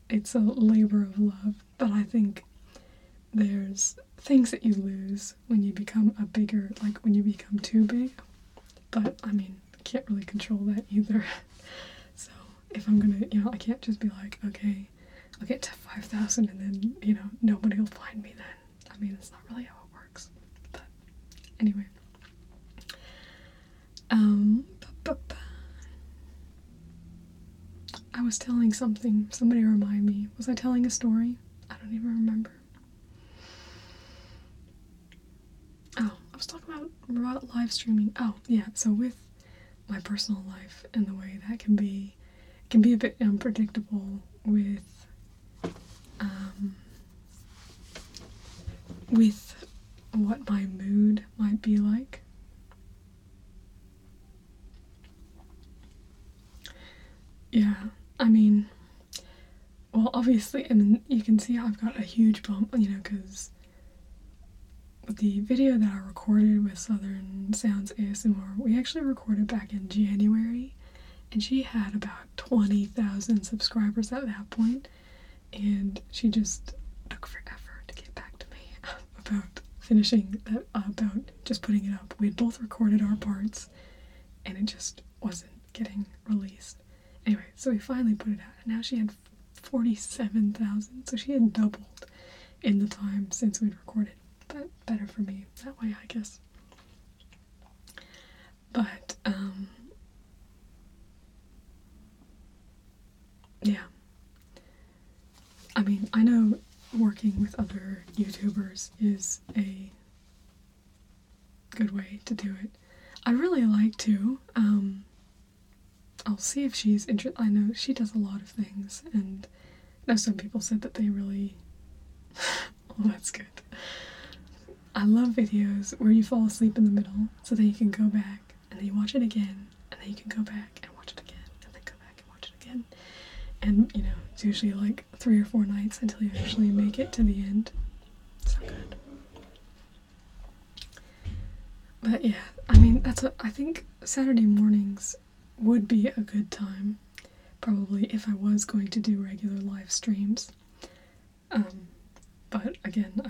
it's a labor of love. But I think there's things that you lose when you become when you become too big. But I mean, I can't really control that either. So if I'm gonna, you know, I can't just be like, okay, I'll get to 5,000 and then, you know, nobody will find me then. I mean, it's not really how it works. But anyway. I was telling something. Somebody remind me. Was I telling a story? I don't even remember. Oh, I was talking about live streaming. Oh, yeah. So with my personal life and the way that can be a bit unpredictable with what my mood might be like. Yeah, I mean, well, obviously, I mean, you can see I've got a huge bump, you know, because the video that I recorded with Southern Sounds ASMR, we actually recorded back in January, and she had about 20,000 subscribers at that point, and she just took forever to get back to me about finishing that, about just putting it up. We had both recorded our parts, and it just wasn't getting released. Anyway, so we finally put it out, and now she had 47,000, so she had doubled in the time since we'd recorded. But better for me that way, I guess. But, yeah. I mean, I know working with other YouTubers is a good way to do it. I really like to, I'll see if she's interested. I know she does a lot of things, and I know some people said that they really... well, that's good. I love videos where you fall asleep in the middle, so then you can go back, and then you watch it again, and then you can go back and watch it again, and then go back and watch it again. And, you know, it's usually like 3 or 4 nights until you actually make it to the end. So good. But yeah, I mean, I think Saturday mornings would be a good time, probably, if I was going to do regular live streams. But again,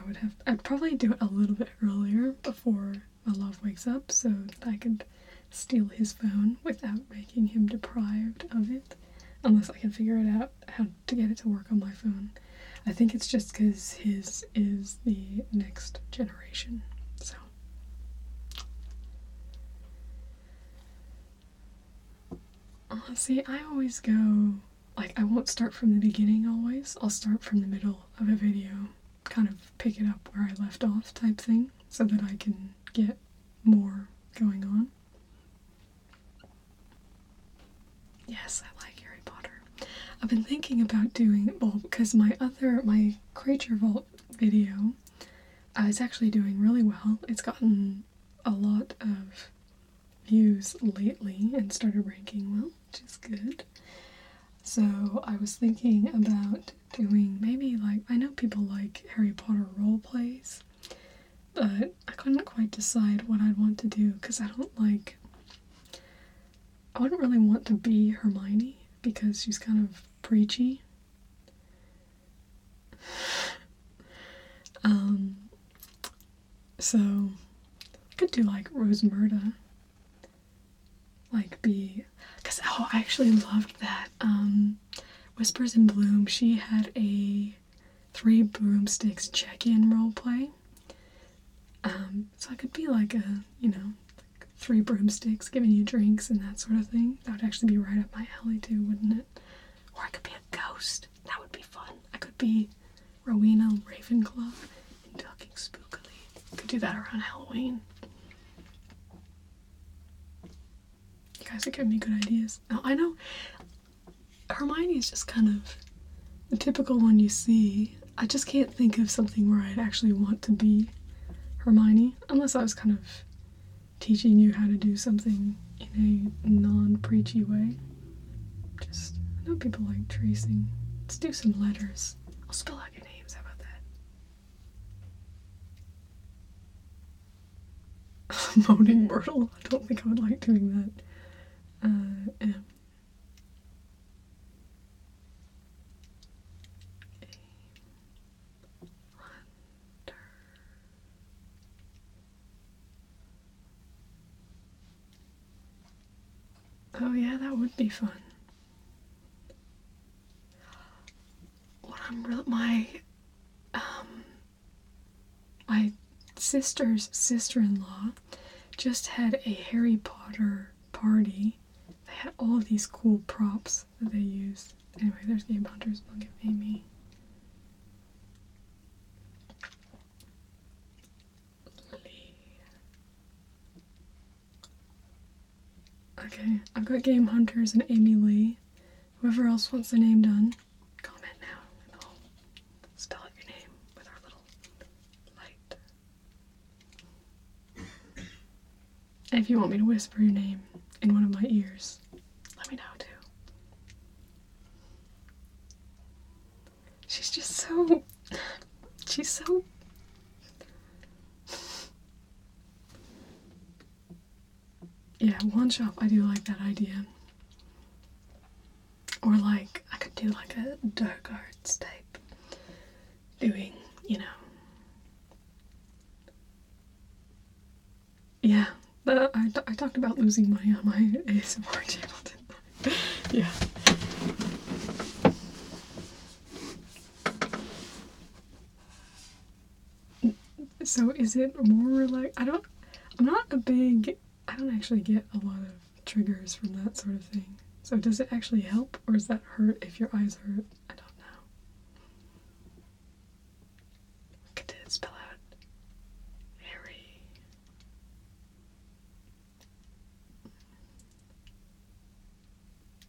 I'd probably do it a little bit earlier before my love wakes up, so that I could steal his phone without making him deprived of it, unless I can figure it out how to get it to work on my phone. I think it's just because his is the next generation, so. See, I always go, like, I won't start from the beginning always. I'll start from the middle of a video, kind of pick it up where I left off type thing, so that I can get more going on. Yes, I like Harry Potter. I've been thinking about doing, well, because my Creature Vault video is actually doing really well. It's gotten a lot of views lately and started ranking well, which is good. So I was thinking about doing maybe, like, I know people like Harry Potter role plays, but I couldn't quite decide what I'd want to do, because I wouldn't really want to be Hermione, because she's kind of preachy. So I could do like Rosmerta, like because I actually loved that Whispers in Bloom. She had a 3 broomsticks check-in roleplay, So I could be like a, like 3 broomsticks giving you drinks and that sort of thing. That would actually be right up my alley too, wouldn't it? Or I could be a ghost. That would be fun. I could be Rowena Ravenclaw and talking spookily. I could do that around Halloween. You guys are giving me good ideas. Now, I know Hermione is just kind of the typical one you see. I just can't think of something where I'd actually want to be Hermione, unless I was kind of teaching you how to do something in a non-preachy way. Just, I know people like tracing. Let's do some letters. I'll spell out your names, how about that? Moaning Myrtle. I don't think I would like doing that. M. Oh yeah, that would be fun. My sister's sister-in-law just had a Harry Potter party. They had all of these cool props that they used. Anyway, there's Game Hunters. Look at Amy. Okay, I've got Game Hunters and Amy Lee. Whoever else wants their name done, comment now and I'll spell out your name with our little light. And if you want me to whisper your name in one of my ears, let me know too. She's so yeah, one shop, I do like that idea. Or like, I could do like a dark arts type. Doing, Yeah, I talked about losing money on my ASMR channel, didn't I? Yeah. So is it more like, I don't actually get a lot of triggers from that sort of thing. So does it actually help, or does that hurt if your eyes hurt? I don't know. Could it spell out Harry?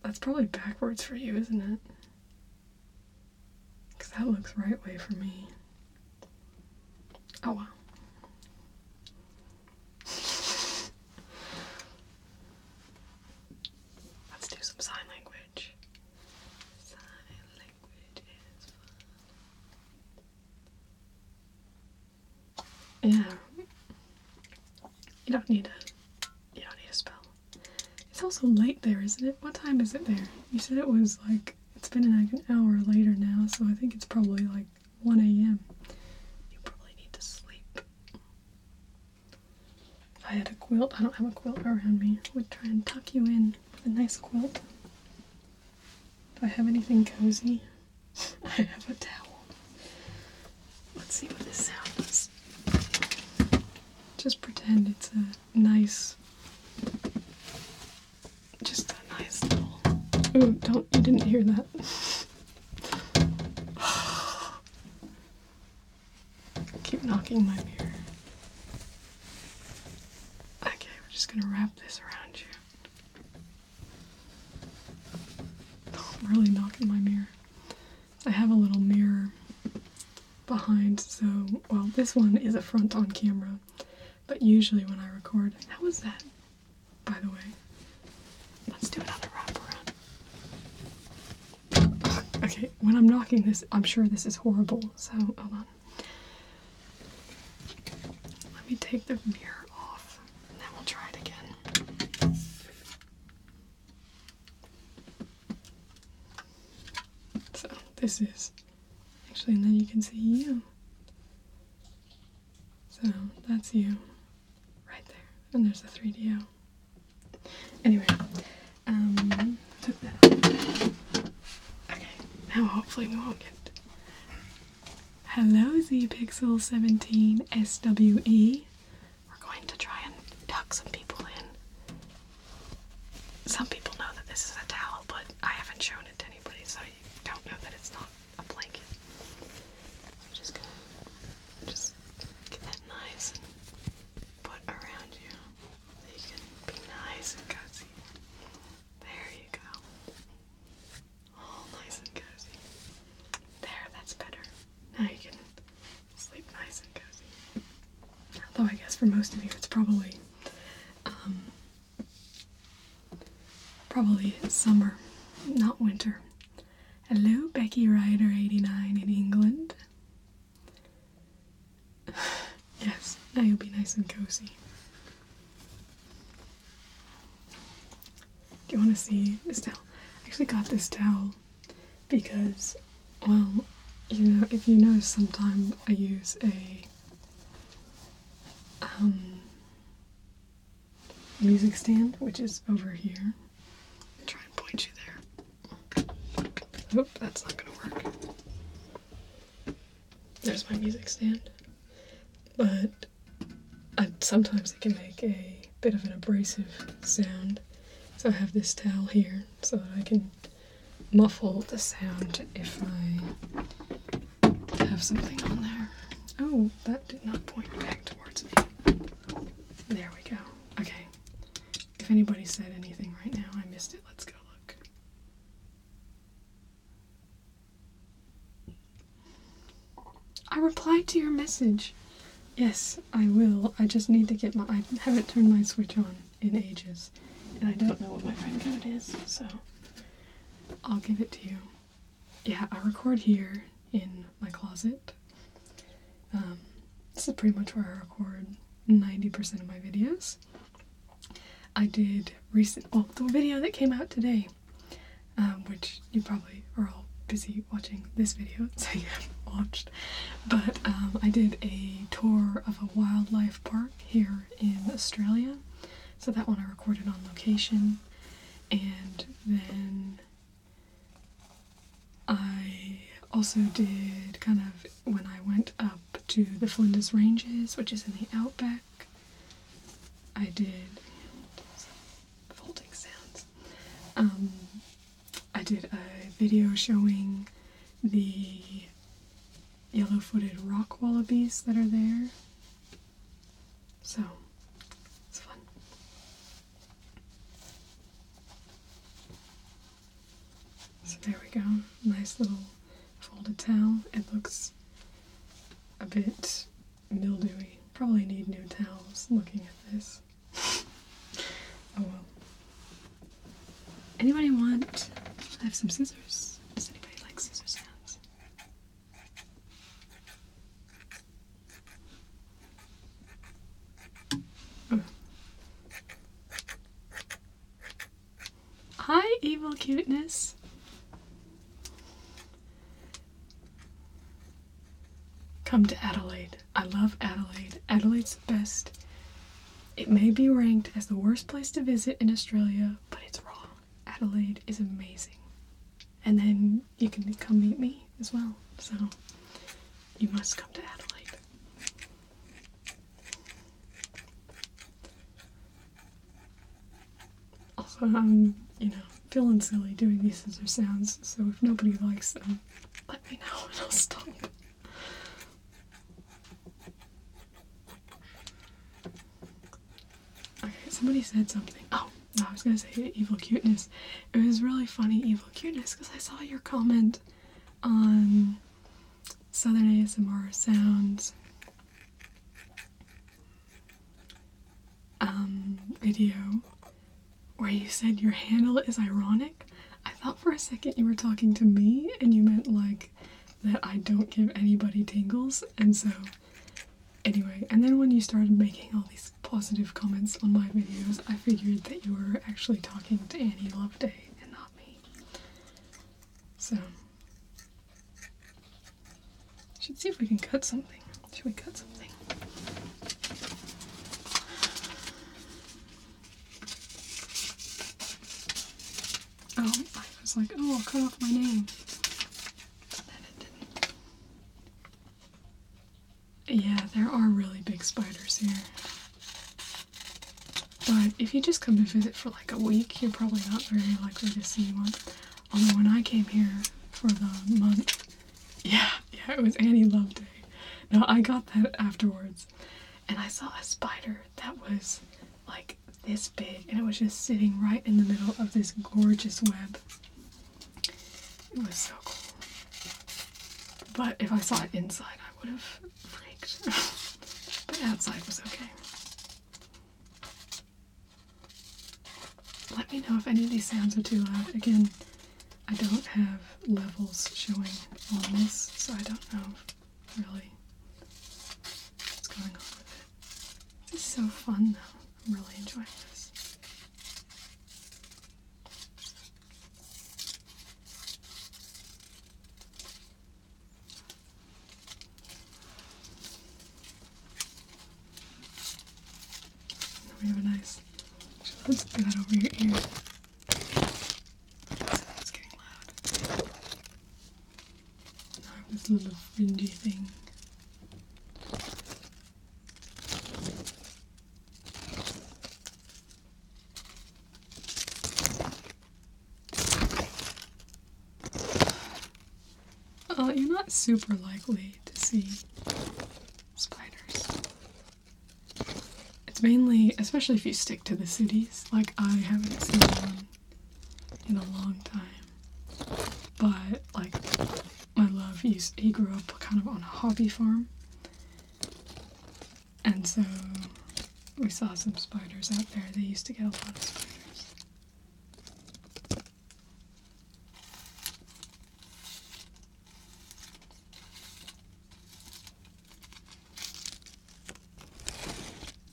That's probably backwards for you, isn't it? Because that looks right way for me. Oh wow. Let's do some sign language. Sign language is fun. Yeah. You don't need a spell. It's also late there, isn't it? What time is it there? You said it was like, it's been like an hour later now, so I think it's probably like 1 a.m. You probably need to sleep. If I had a quilt, I don't have a quilt around me, I would try and tuck you in with a nice quilt. Do I have anything cozy? I have a towel. Let's see what this sound is. Just pretend it's a nice, just a nice little, ooh, you didn't hear that. Keep knocking my mirror. Okay, we're just gonna wrap this around you. I'm really knocking my mirror. I have a little mirror behind, so, well, this one is a front on camera, but usually when I record, how was that, by the way? Let's do another wraparound. Okay, when I'm knocking this, I'm sure this is horrible, so hold on. Let me take the mirror off, and then we'll try it again. So, this is, actually, and then you can see you. So, that's you, right there, and there's the 3DO. Anyway, took that off. Okay, now hopefully we won't get Hello ZPixel17 SWE. We're going to try and tuck some people in. Some people know that this is a towel, but I haven't shown it to anybody, so you don't know that it's not a blanket. I'm just gonna get that nice and put around you so you can be nice and cozy. There you go. All nice and cozy. There, that's better. Now you can sleep nice and cozy. Although I guess for most of you it's probably summer, not winter. Hello, Becky Ryder 89 in England. Yes, now you'll be nice and cozy. Do you want to see this towel? I actually got this towel because, well, you know, if you notice, sometimes I use a music stand, which is over here. Try and point you there. Oop, that's not gonna work. There's my music stand. But sometimes it can make a bit of an abrasive sound. So I have this towel here so that I can muffle the sound if I have something on there. Oh, that did not point back towards me. There we go. Okay. If anybody said anything right now, I missed it. Let's go look. I replied to your message. Yes, I will. I just need to get my... I haven't turned my Switch on in ages. And I don't know what my friend code is, so I'll give it to you. Yeah, I record here in my closet. This is pretty much where I record 90% of my videos. I did the video that came out today, which you probably are all busy watching this video, so you haven't watched. But I did a tour of a wildlife park here in Australia. So that one I recorded on location. And then I also did kind of when I went up to the Flinders Ranges, which is in the outback. I did folding sounds. I did a video showing the yellow-footed rock wallabies that are there. So it's fun. So there we go. Nice little folded towel. It looks a bit mildewy. Probably need new towels looking at this. Oh well. Anybody want? I have some scissors. Does anybody like scissor sounds? Oh. Hi, evil cuteness. Come to Adelaide. I love Adelaide. Adelaide's the best. It may be ranked as the worst place to visit in Australia, but it's wrong. Adelaide is amazing. And then you can come meet me as well. So you must come to Adelaide. Also, I'm, feeling silly doing these scissor sounds, so if nobody likes them, let me know and I'll stop. Okay, somebody said something. Oh, no, I was gonna say evil cuteness. It was really funny, evil cuteness, because I saw your comment on Southern ASMR Sounds video where you said your handle is ironic. I thought for a second you were talking to me and you meant like that I don't give anybody tingles, and so anyway, and then when you started making all these positive comments on my videos, I figured that you were actually talking to Annie Loveday and not me. So should see if we can cut something. Should we cut something? Oh, I was like, oh, I'll cut off my name. But then it didn't. Yeah, there are really big spiders here. But if you just come to visit for like a week, you're probably not very likely to see one. Although when I came here for the month, yeah, it was Annie Love Day. No, I got that afterwards. And I saw a spider that was like this big, and it was just sitting right in the middle of this gorgeous web. It was so cool. But if I saw it inside, I would have freaked. But outside was okay. Let me know if any of these sounds are too loud. Again, I don't have levels showing on this, so I don't know really what's going on with it. This is so fun though. I'm really enjoying this. We have a nice, let's get that over your ear. It's getting loud. Now I have this little fringy thing. You're not super likely to see spiders. It's mainly, especially if you stick to the cities, like I haven't seen one in a long time. But, like, my love, he grew up kind of on a hobby farm. And so we saw some spiders out there. They used to get a lot of spiders.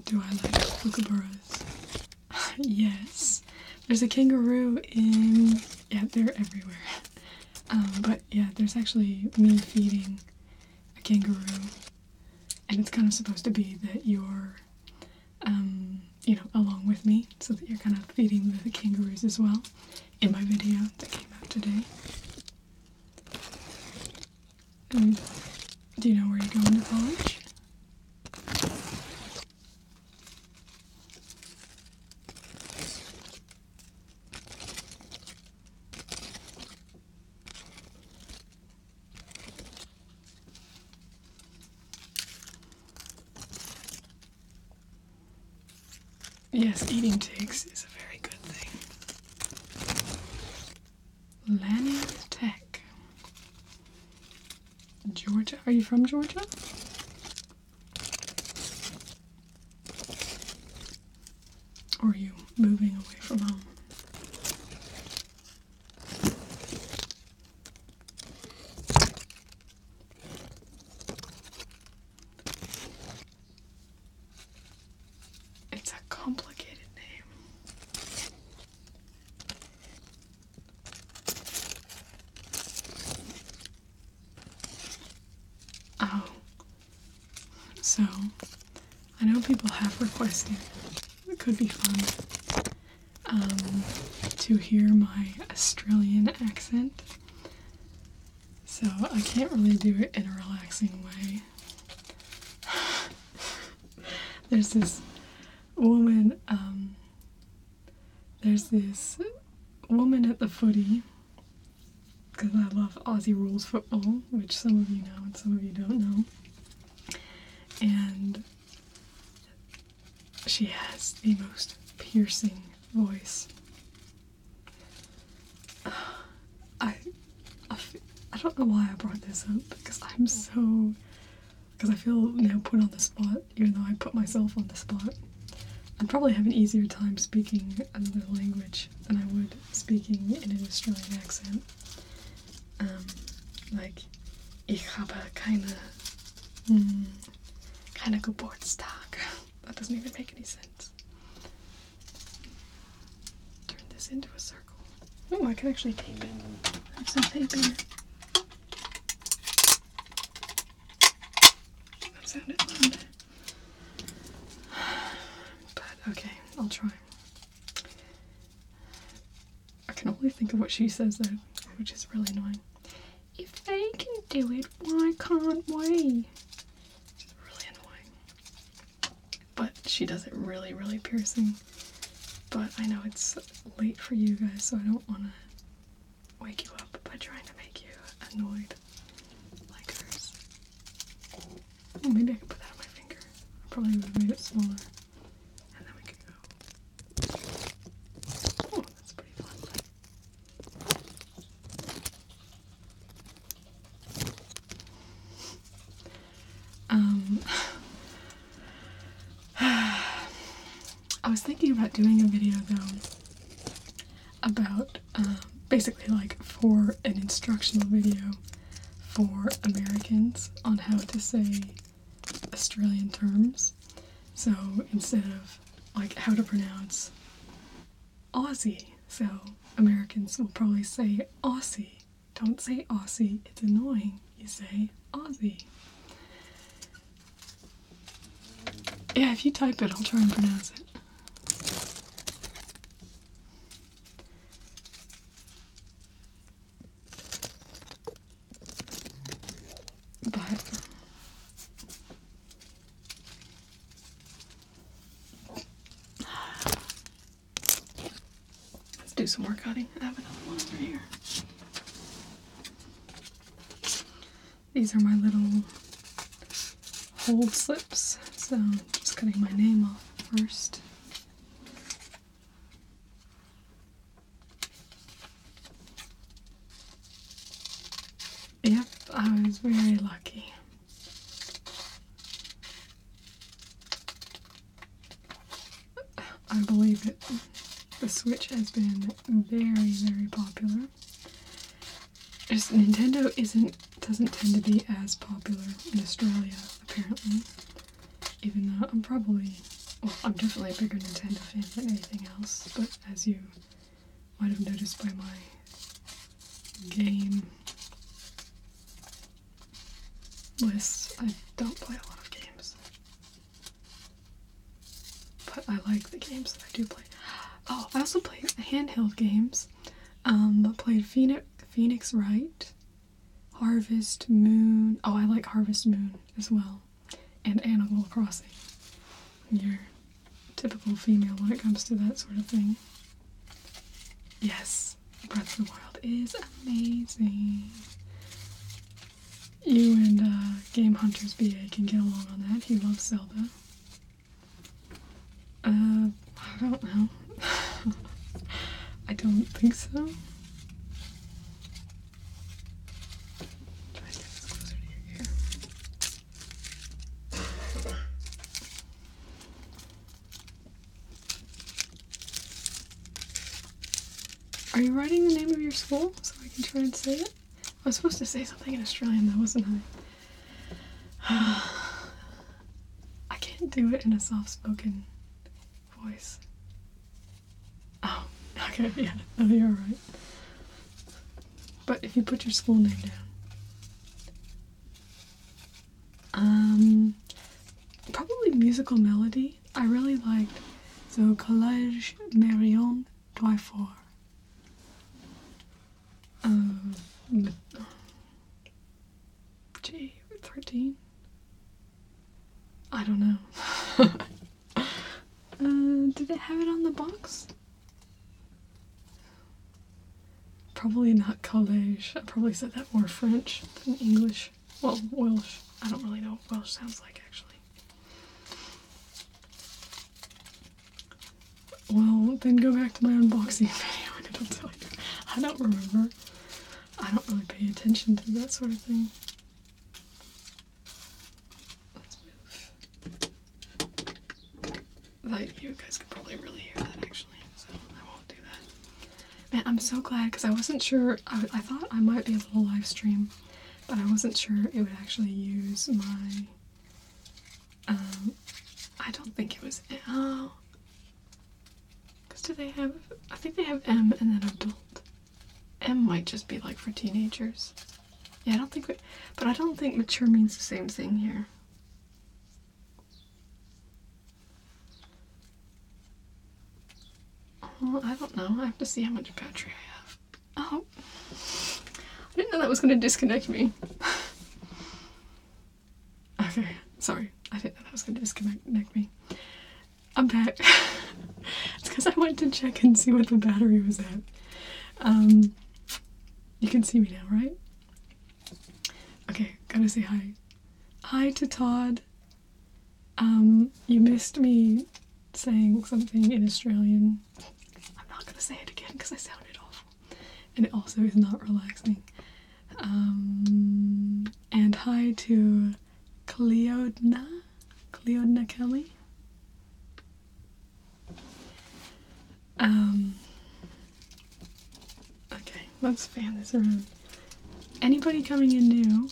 Do I like kookaburras? Yes. There's a kangaroo in... Yeah, they're everywhere. But yeah, there's actually me feeding a kangaroo. And it's kind of supposed to be that you're, you know, along with me. So that you're kind of feeding the kangaroos as well. In my video that came out today. Do you know where you're going to college? Yes, eating ticks is a very good thing. Lanning Tech. Georgia? Are you from Georgia? Or are you moving away from home? It's a complicated name. Oh. So, I know people have requested, it could be fun, to hear my Australian accent. So I can't really do it in a relaxing way. There's this woman, at the footy, because I love Aussie rules football, which some of you know and some of you don't know. And she has the most piercing voice. I don't know why I brought this up, because I feel now put on the spot, even though I put myself on the spot. I'd probably have an easier time speaking another language than I would speaking in an Australian accent. Like, ich habe keine Geburtstag. That doesn't even make any sense. Turn this into a circle. Oh, I can actually tape it. I have some tape here. That sounded loud. But, okay, I'll try. I can only think of what she says though, which is really annoying. If they can do it, why can't we? Which is she does it really, really piercing. But I know it's late for you guys, so I don't want to wake you up by trying to make you annoyed like hers. Oh, maybe I could put that on my finger. I probably would have made it smaller. And then we could go. Oh, that's pretty fun. I was thinking about doing a video though about basically like for an instructional video for Americans on how to say Australian terms. So instead of like how to pronounce Aussie, so Americans will probably say Aussie. Don't say Aussie, it's annoying. You say Aussie. Yeah, if you type it, I'll try and pronounce it. But let's do some more cutting. I have another one over here. These are my little hold slips, so I'm just cutting my name off first. Yep, I was very lucky. I believe it. The Switch has been very, very popular. Just Nintendo doesn't tend to be as popular in Australia, apparently. Even though I'm definitely a bigger Nintendo fan than anything else, but as you might have noticed by my game list, I don't play a lot of games. But I like the games that I do play. Oh, I also play handheld games. I played Phoenix Wright, Harvest Moon. Oh, I like Harvest Moon as well. And Animal Crossing. You're typical female when it comes to that sort of thing. Yes, Breath of the Wild is amazing. You and Game Hunters BA can get along on that. He loves Zelda. I don't know. I don't think so. Try to get this closer to your ear. Are you writing the name of your school so I can try and say it? I was supposed to say something in Australian though, wasn't I? I can't do it in a soft-spoken voice. Oh, okay, yeah, no, you're right. But if you put your school name down. Probably Musical Melody. I really liked, so Collège Marion Douaifort. G13? I don't know. Did it have it on the box? Probably not college. I probably said that more French than English. Well, Welsh. I don't really know what Welsh sounds like, actually. Well, then go back to my unboxing video and it'll tell you. I don't remember. I don't really pay attention to that sort of thing. Let's move. Like, you guys can probably really hear that, actually, so I won't do that. Man, I'm so glad, because I wasn't sure. I thought I might be able to live stream, but I wasn't sure it would actually use my, I don't think it was, because do they have, I think they have M and then adult. M might just be like for teenagers. Yeah, but I don't think mature means the same thing here. Well, I don't know. I have to see how much battery I have. Oh. I didn't know that was going to disconnect me. Okay, sorry. I didn't know that was going to disconnect me. I'm back. It's because I went to check and see what the battery was at. You can see me now, right? Okay, gotta say hi. Hi to Todd. You missed me saying something in Australian. I'm not gonna say it again because I sounded awful. And it also is not relaxing. And hi to Cleodna Kelly. Okay, let's fan this around. Anybody coming in new?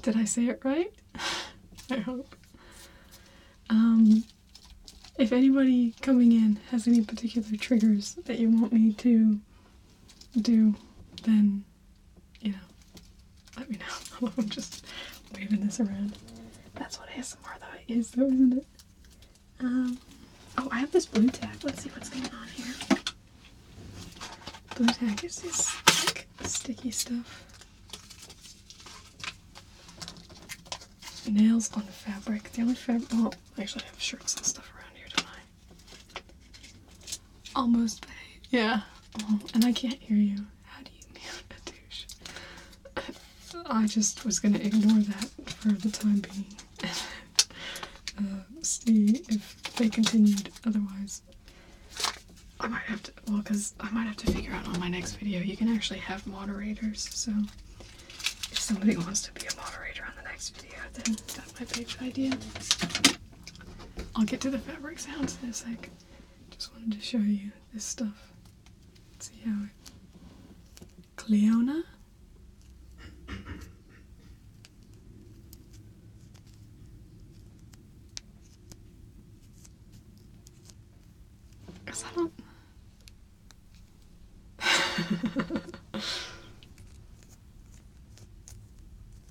Did I say it right? I hope. If anybody coming in has any particular triggers that you want me to do, then, you know, let me know. I'm just waving this around. That's what ASMR though is though, isn't it? Oh, I have this blue tack. Let's see what's going on here. Blue tack is this, like, sticky stuff. Nails on fabric. The only fabric. Well, actually, I have shirts and stuff around here, don't I? Almost paid. Yeah. Oh, and I can't hear you. How do you mute a douche? I just was gonna ignore that for the time being. See if they continued. Otherwise, I might have to. Well, because I might have to figure out on my next video. You can actually have moderators. So if somebody wants to be a moderator on the next video, then that might be a good idea. I'll get to the fabric sounds in a sec. Just wanted to show you this stuff. Let's see how it... Cleona? Cause I don't...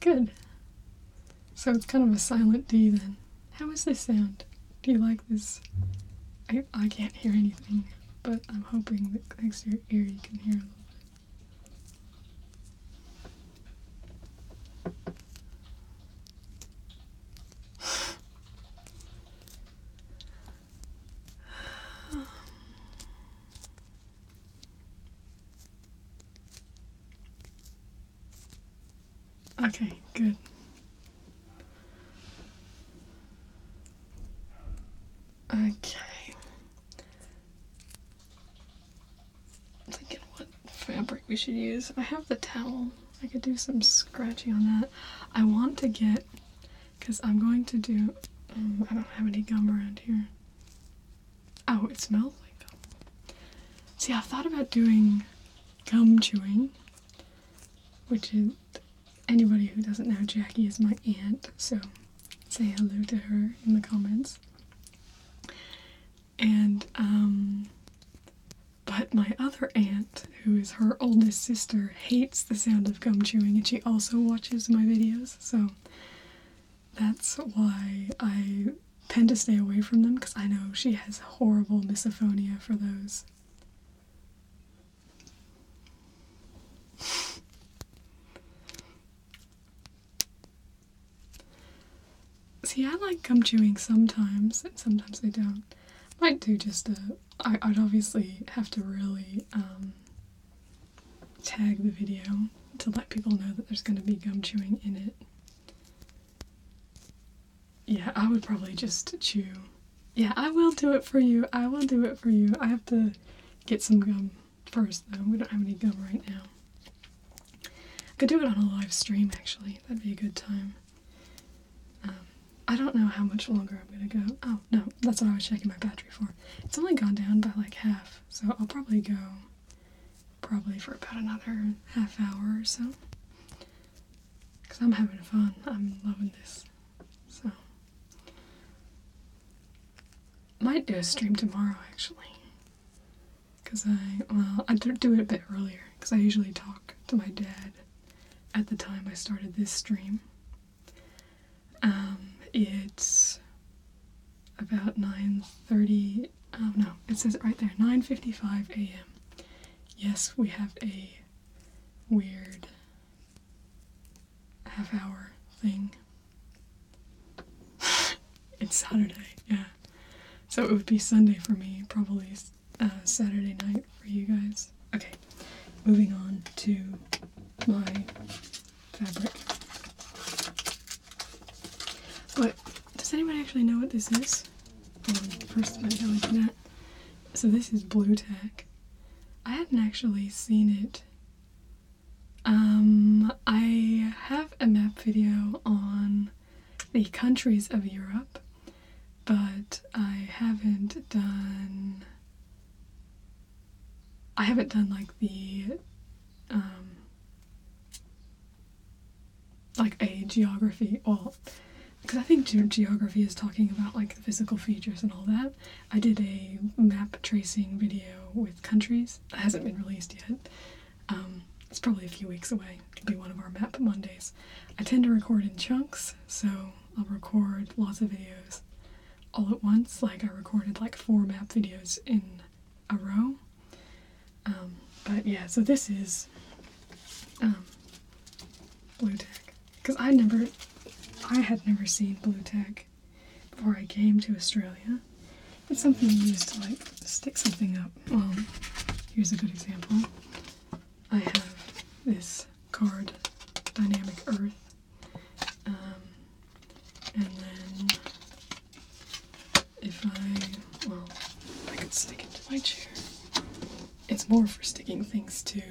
Good. So it's kind of a silent D then. How is this sound? Do you like this? I can't hear anything, but I'm hoping that next to your ear you can hear a little bit. Okay, good. Okay. I'm thinking what fabric we should use. I have the towel. I could do some scratching on that. I want to get, because I'm going to do, I don't have any gum around here. Oh, it smells like gum. See, I've thought about doing gum chewing, which is, anybody who doesn't know, Jackie is my aunt, so say hello to her in the comments. And, but my other aunt, who is her oldest sister, hates the sound of gum chewing, and she also watches my videos, so that's why I tend to stay away from them, because I know she has horrible misophonia for those. See, I like gum chewing sometimes, and sometimes I don't. Might do just I'd obviously have to really tag the video to let people know that there's going to be gum chewing in it. Yeah, I would probably just chew. Yeah, I will do it for you. I will do it for you. I have to get some gum first, though. We don't have any gum right now. I could do it on a live stream, actually. That'd be a good time. I don't know how much longer I'm gonna go. Oh, no, that's what I was checking my battery for. It's only gone down by like half, so I'll probably go for about another half hour or so. Because I'm having fun. I'm loving this. So, might do a stream tomorrow, actually. Because I do it a bit earlier, because I usually talk to my dad at the time I started this stream. It's about 9:30, oh no, it says it right there, 9:55 a.m. Yes, we have a weird half-hour thing. It's Saturday, yeah. So it would be Sunday for me, probably Saturday night for you guys. Okay, moving on to my fabric. But does anyone actually know what this is? First, I'm gonna look at that. So this is Blue Tack. I hadn't actually seen it. I have a map video on the countries of Europe, but I haven't done like the like a geography. Well, because I think geography is talking about like the physical features and all that. I did a map tracing video with countries that hasn't been released yet. It's probably a few weeks away. It'll be one of our Map Mondays. I tend to record in chunks, so I'll record lots of videos all at once. Like I recorded like 4 map videos in a row. But yeah, so this is Blue Tack. Because I had never seen Blue Tack before I came to Australia. It's something you use to like stick something up. Here's a good example. I have this card, Dynamic Earth, and then if I could stick it to my chair. It's more for sticking things to.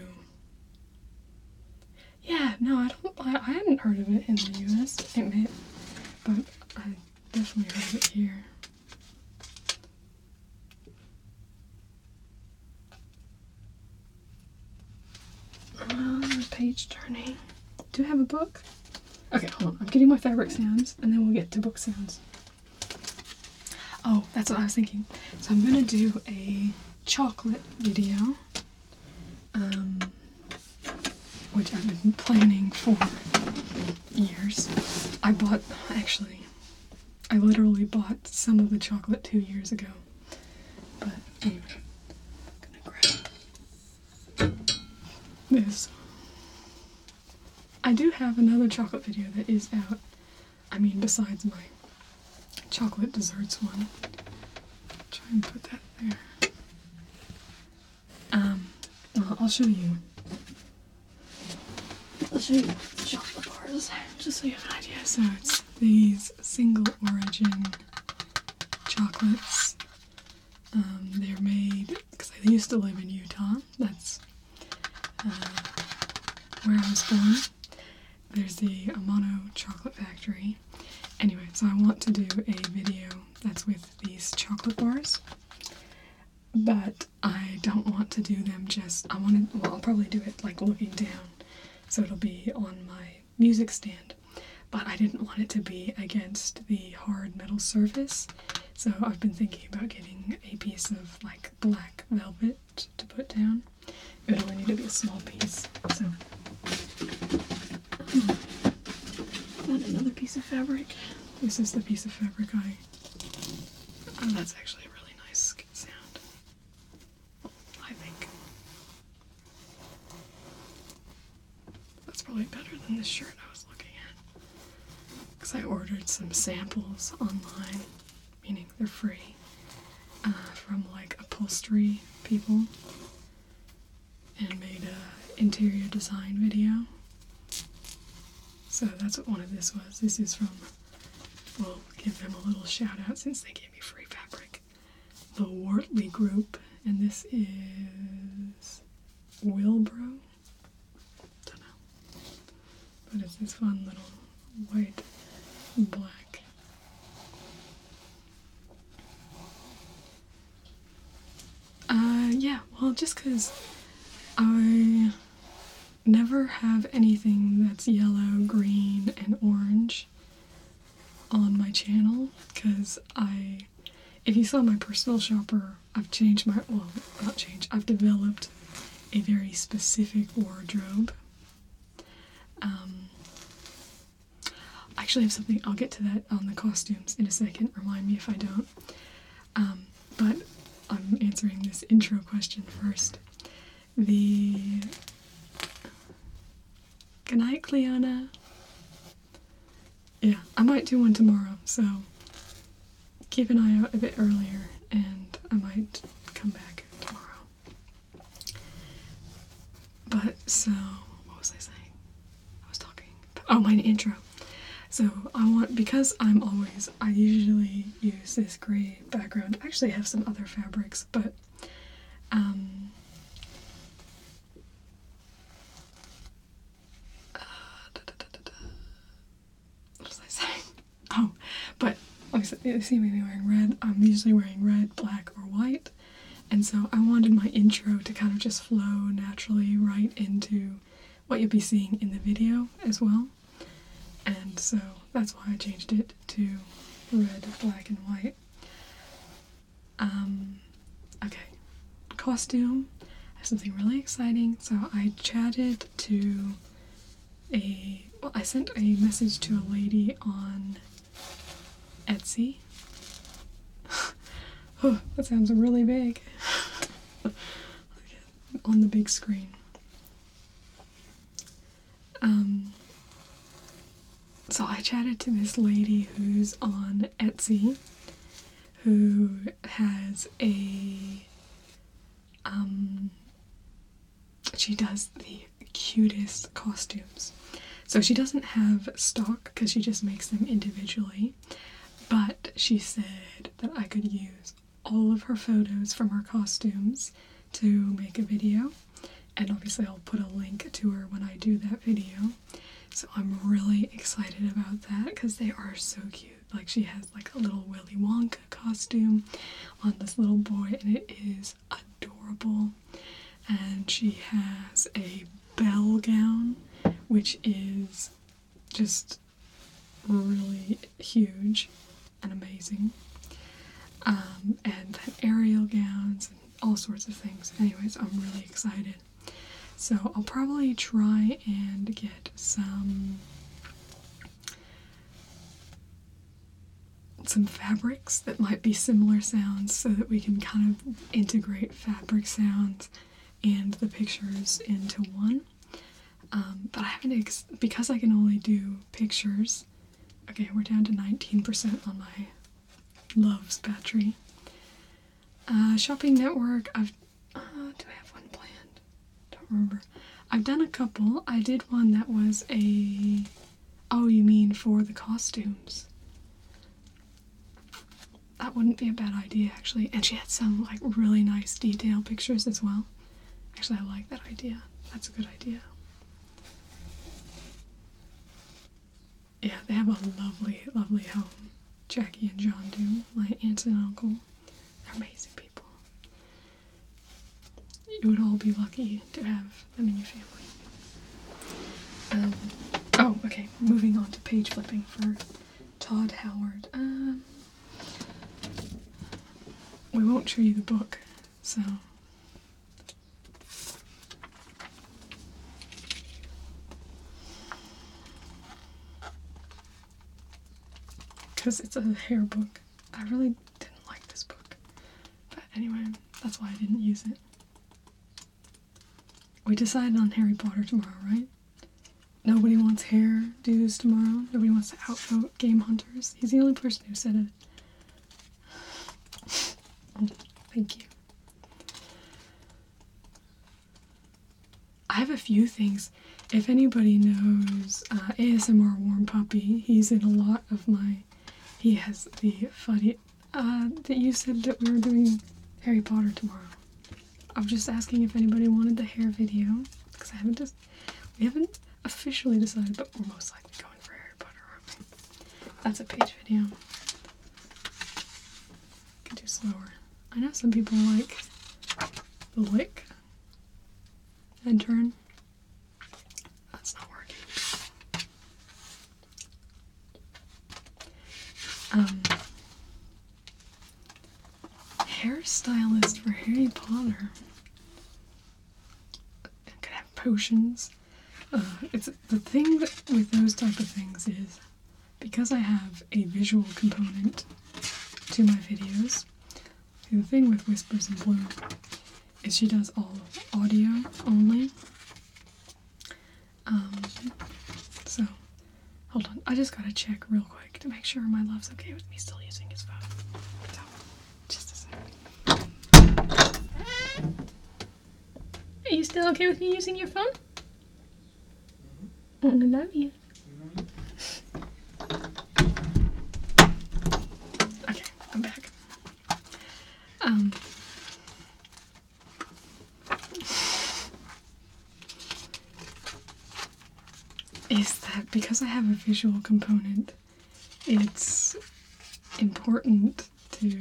Yeah, no, I hadn't heard of it in the US, but I definitely heard of it here. Page turning. Do I have a book? Okay, hold on. I'm getting my fabric sounds, and then we'll get to book sounds. Oh, that's what I was thinking. So I'm gonna do a chocolate video, which I've been planning for years. I literally bought some of the chocolate 2 years ago. But anyway, I'm gonna grab this. I do have another chocolate video that is out. I mean, besides my chocolate desserts one. Try and put that there. Well, I'll show you. I'll show you the chocolate bars, just so you have an idea. So it's these single origin chocolates. They're made, because I used to live in Utah. That's where I was born. There's the Amano Chocolate Factory. Anyway, so I want to do a video that's with these chocolate bars. But I don't want to do them just, I'll probably do it like looking down. So it'll be on my music stand. But I didn't want it to be against the hard metal surface. So I've been thinking about getting a piece of like black velvet to put down. It would only need to be a small piece. So got another piece of fabric. This is the piece of fabric that's actually a really nice sound, I think. That's probably better than this shirt I was looking at. Because I ordered some samples online, meaning they're free, from like upholstery people, and made a interior design video. So that's what one of this was. This is from, we'll give them a little shout out since they gave me free fabric, the Wortley Group, and this is Wilbro. Don't know. But it's this fun little white and black. Yeah, well, just because I never have anything that's yellow, green, and orange on my channel, because if you saw my personal shopper, I've developed a very specific wardrobe. I actually have something, I'll get to that on the costumes in a second, remind me if I don't. But I'm answering this intro question first. Good night, Cleona. yeah, I might do one tomorrow, so keep an eye out a bit earlier, and I might come back tomorrow. But, so, what was I saying? I was talking about, oh, my intro. So, because I usually use this gray background. I actually have some other fabrics, but, what was I saying? Oh, but obviously you see me wearing red. I'm usually wearing red, black, or white, and so I wanted my intro to kind of just flow naturally right into what you'll be seeing in the video as well. And so that's why I changed it to red, black, and white. Okay, costume. I have something really exciting. So I chatted to I sent a message to a lady on Etsy. Oh, that sounds really big. On the big screen. So I chatted to this lady who's on Etsy, who has she does the cutest costumes. So she doesn't have stock because she just makes them individually, but she said that I could use all of her photos from her costumes to make a video, and obviously I'll put a link to her when I do that video. So I'm really excited about that because they are so cute. Like, she has like a little Willy Wonka costume on this little boy, and it is adorable. And she has a bell gown, which is just really huge and amazing. And then aerial gowns and all sorts of things. Anyways, I'm really excited. So I'll probably try and get some fabrics that might be similar sounds so that we can kind of integrate fabric sounds and the pictures into one. But I haven't, because I can only do pictures. Okay, we're down to 19% on my Love's battery. Shopping Network, do I have one planned? Don't remember. I've done a couple. I did one that was oh, you mean for the costumes? That wouldn't be a bad idea, actually. And she had some, like, really nice detail pictures as well. Actually, I like that idea. That's a good idea. Yeah, they have a lovely, lovely home. Jackie and John do. My aunt and uncle. They're amazing people. You would all be lucky to have them in your family. Oh, okay. Moving on to page flipping for Todd Howard. We won't show you the book, so. Because it's a hair book. I really didn't like this book. But anyway, that's why I didn't use it. We decided on Harry Potter tomorrow, right? Nobody wants hairdos tomorrow. Nobody wants to outvote Game Hunters. He's the only person who said it. Oh, thank you. I have a few things. If anybody knows ASMR Warm Puppy, he's in a lot of my... He has the funny... that you said that we were doing Harry Potter tomorrow. I was just asking if anybody wanted the hair video, because we haven't officially decided, but we're most likely going for Harry Potter, aren't we? That's a page video. Can do slower. I know some people like the lick and turn. That's not working. Hairstylist for Harry Potter. I could have potions. It's the thing with those type of things is because I have a visual component to my videos. The thing with Whispers in Bloom is she does all audio only. So hold on. I just gotta check real quick to make sure my love's okay with me still using his phone. So, just a second. Are you still okay with me using your phone? I love you. Okay, I'm back. Is that because I have a visual component, it's important to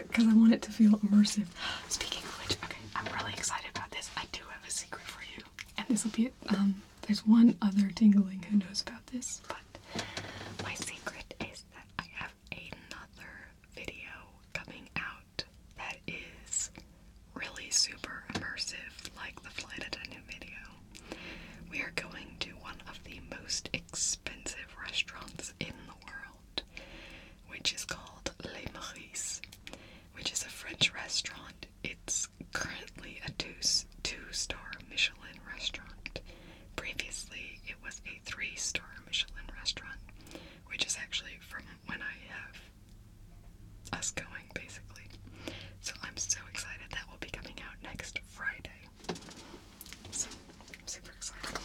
because I want it to feel immersive. Speaking of which, okay, I'm really excited about this. I do have a secret for you, and this will be there's one other tingling who knows about this, but my secret is that I have another video coming out that is really super immersive, like the flight attendant video. We are going to one of the most expensive restaurants in the world, which is called Les Maurice, which is a French restaurant. It's currently a two-star Michelin restaurant. Previously, it was a 3-star Michelin restaurant, which is actually from when I have us going, basically. So I'm so excited. That will be coming out next Friday. So I'm super excited.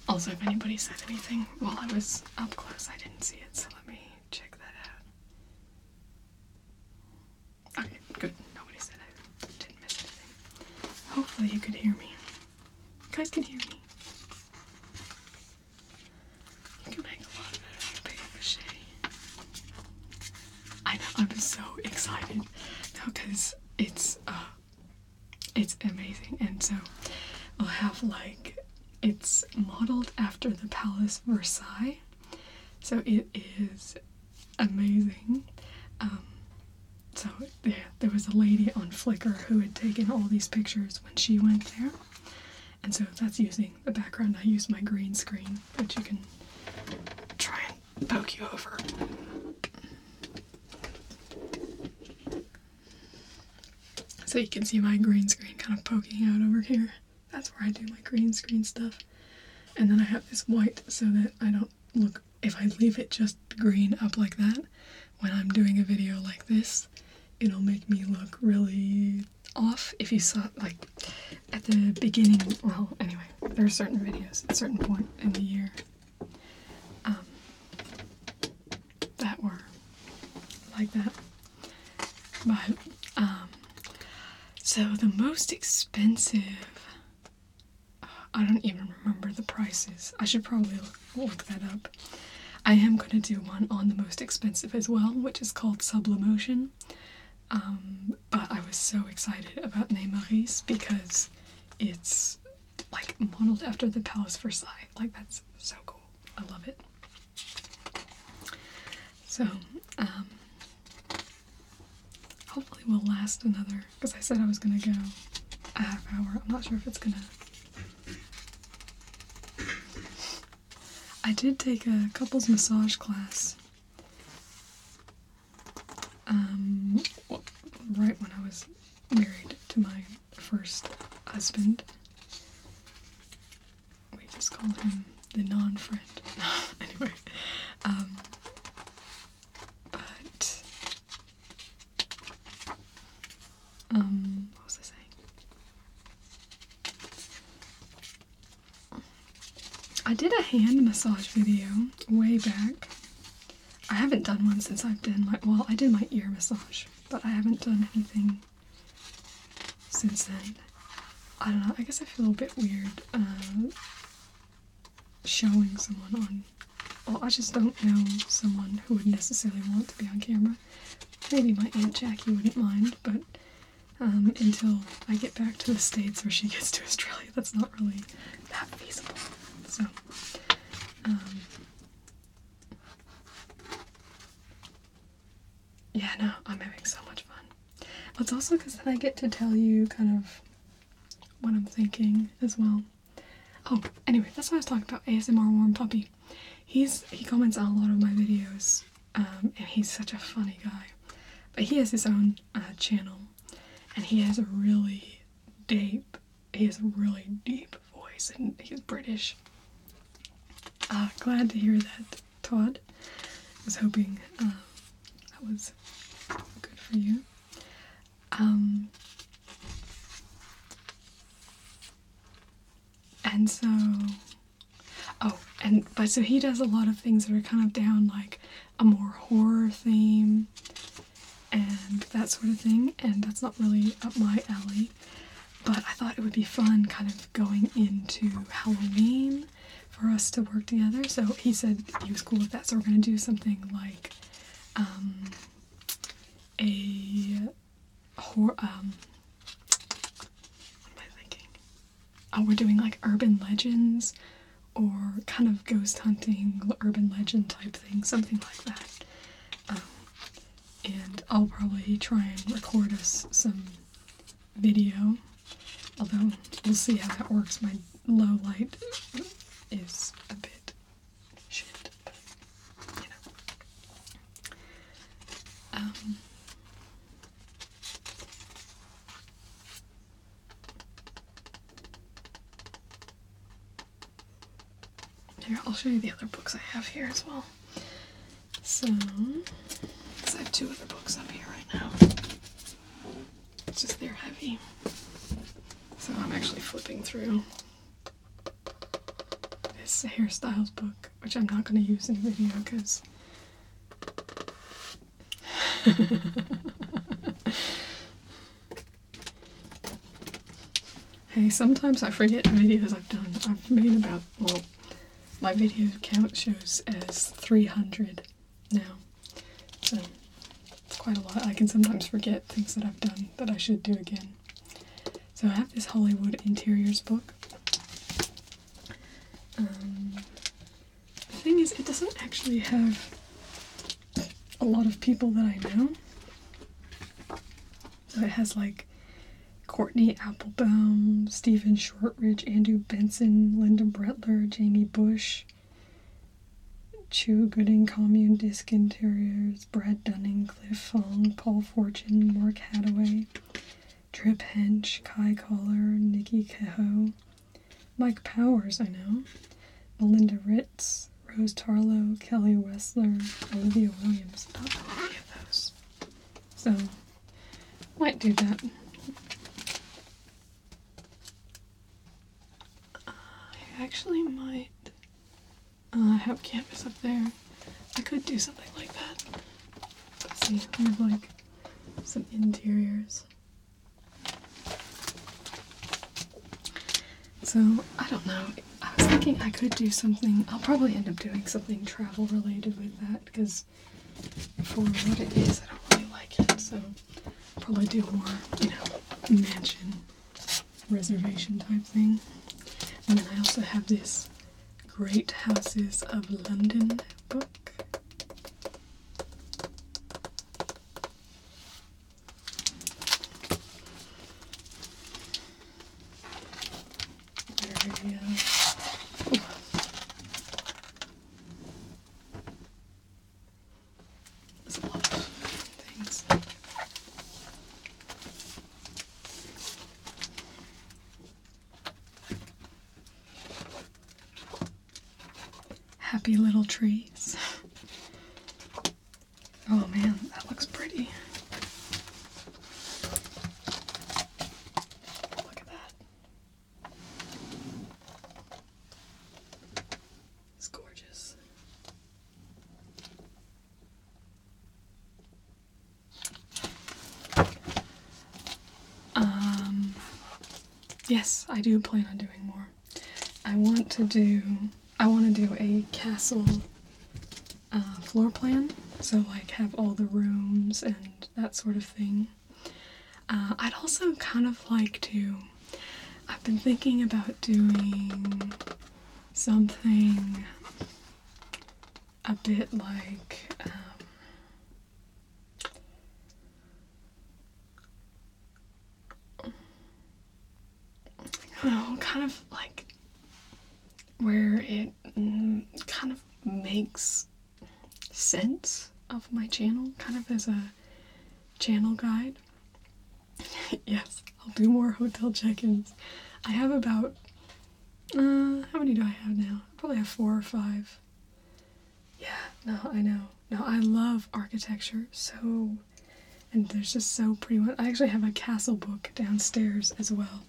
Also, if anybody said anything while I was up close, I didn't see it, so let me check that out. Okay, good. Nobody said I didn't miss anything. Hopefully you could hear me. You guys can hear me. You can make a lot of papier-mâché. I know, I'm so excited now because it's amazing. And so I'll have it's modeled after the Palace Versailles, so it is amazing. So yeah, there was a lady on Flickr who had taken all these pictures when she went there, and so that's using the background. I use my green screen, which you can try and poke you over. So you can see my green screen kind of poking out over here. That's where I do my green screen stuff. And then I have this white so that I don't look, if I leave it just green up like that, when I'm doing a video like this, it'll make me look really off. If you saw, like, at the beginning, well, anyway, there are certain videos at a certain point in the year that were like that. But, so the most expensive, I don't even remember the prices. I should probably look that up. I am going to do one on the most expensive as well, which is called Sublimotion. But I was so excited about Les Maurice because it's like modeled after the Palace Versailles. Like, that's so cool. I love it. So, hopefully we'll last another, because I said I was going to go a half hour. I'm not sure if it's going to. I did take a couples massage class right when I was married to my first husband. We just called him the non-friend. Anyway, what was I saying? I did a hand massage video way back. I haven't done one since I've done I did my ear massage, but I haven't done anything since then. I don't know, I guess I feel a bit weird showing someone on, well, I just don't know someone who would necessarily want to be on camera. Maybe my Aunt Jackie wouldn't mind, but until I get back to the States or she gets to Australia, that's not really that feasible. So, yeah, no, I'm having so much fun. But it's also because then I get to tell you kind of what I'm thinking as well. Oh, anyway, that's what I was talking about. ASMR Warm Puppy. He comments on a lot of my videos, and he's such a funny guy. But he has his own channel, and he has a really deep voice, and he's British. Glad to hear that, Todd. I was hoping that was good for you. And so, so he does a lot of things that are kind of down like a more horror theme and that sort of thing, and that's not really up my alley. But I thought it would be fun kind of going into Halloween for us to work together. So he said he was cool with that, so we're going to do something like what am I thinking? Oh, we're doing like urban legends or kind of ghost hunting, urban legend type thing, something like that. And I'll probably try and record us some video, although we'll see how that works. My low light is a bit shit, but, you know. Here, I'll show you the other books I have here as well. So, because I have 2 other books up here right now. It's just they're heavy. So I'm actually flipping through this hairstyles book, which I'm not going to use in a video because hey, sometimes I forget videos I've done. I've made about, well, my video count shows as 300 now, so it's quite a lot. I can sometimes forget things that I've done that I should do again. So I have this Hollywood Interiors book. The thing is, it doesn't actually have a lot of people that I know. So it has like Courtney Applebaum, Stephen Shortridge, Andrew Benson, Linda Brettler, Jamie Bush, Chu Gooding, Commune Disc Interiors, Brad Dunning, Cliff Fong, Paul Fortune, Mark Hadaway, Trip Hench, Kai Collar, Nikki Kehoe, Mike Powers, I know, Melinda Ritz, Rose Tarlow, Kelly Wessler, Olivia Williams. Not any of those. So, might do that. I actually might have canvas up there. I could do something like that. Let's see, I have like some interiors. So, I don't know. I was thinking I could do something. I'll probably end up doing something travel related with that because for what it is, I don't really like it. So, I'll probably do more, mansion reservation type thing. And then I also have this Great Houses of London book. There's a lot of things. Happy Little Trees. Oh man, that looks pretty. Look at that. It's gorgeous. Yes, I do plan on doing more. I want to do a castle floor plan, so like have all the rooms and that sort of thing. I'd also kind of like to, I've been thinking about doing something a bit like, kind of like where it kind of makes sense of my channel, kind of as a channel guide. Yes, I'll do more hotel check-ins. I have about, how many do I have now? I probably have 4 or 5. Yeah, no, I know. No, I love architecture, so, and there's just so pretty one. I actually have a castle book downstairs as well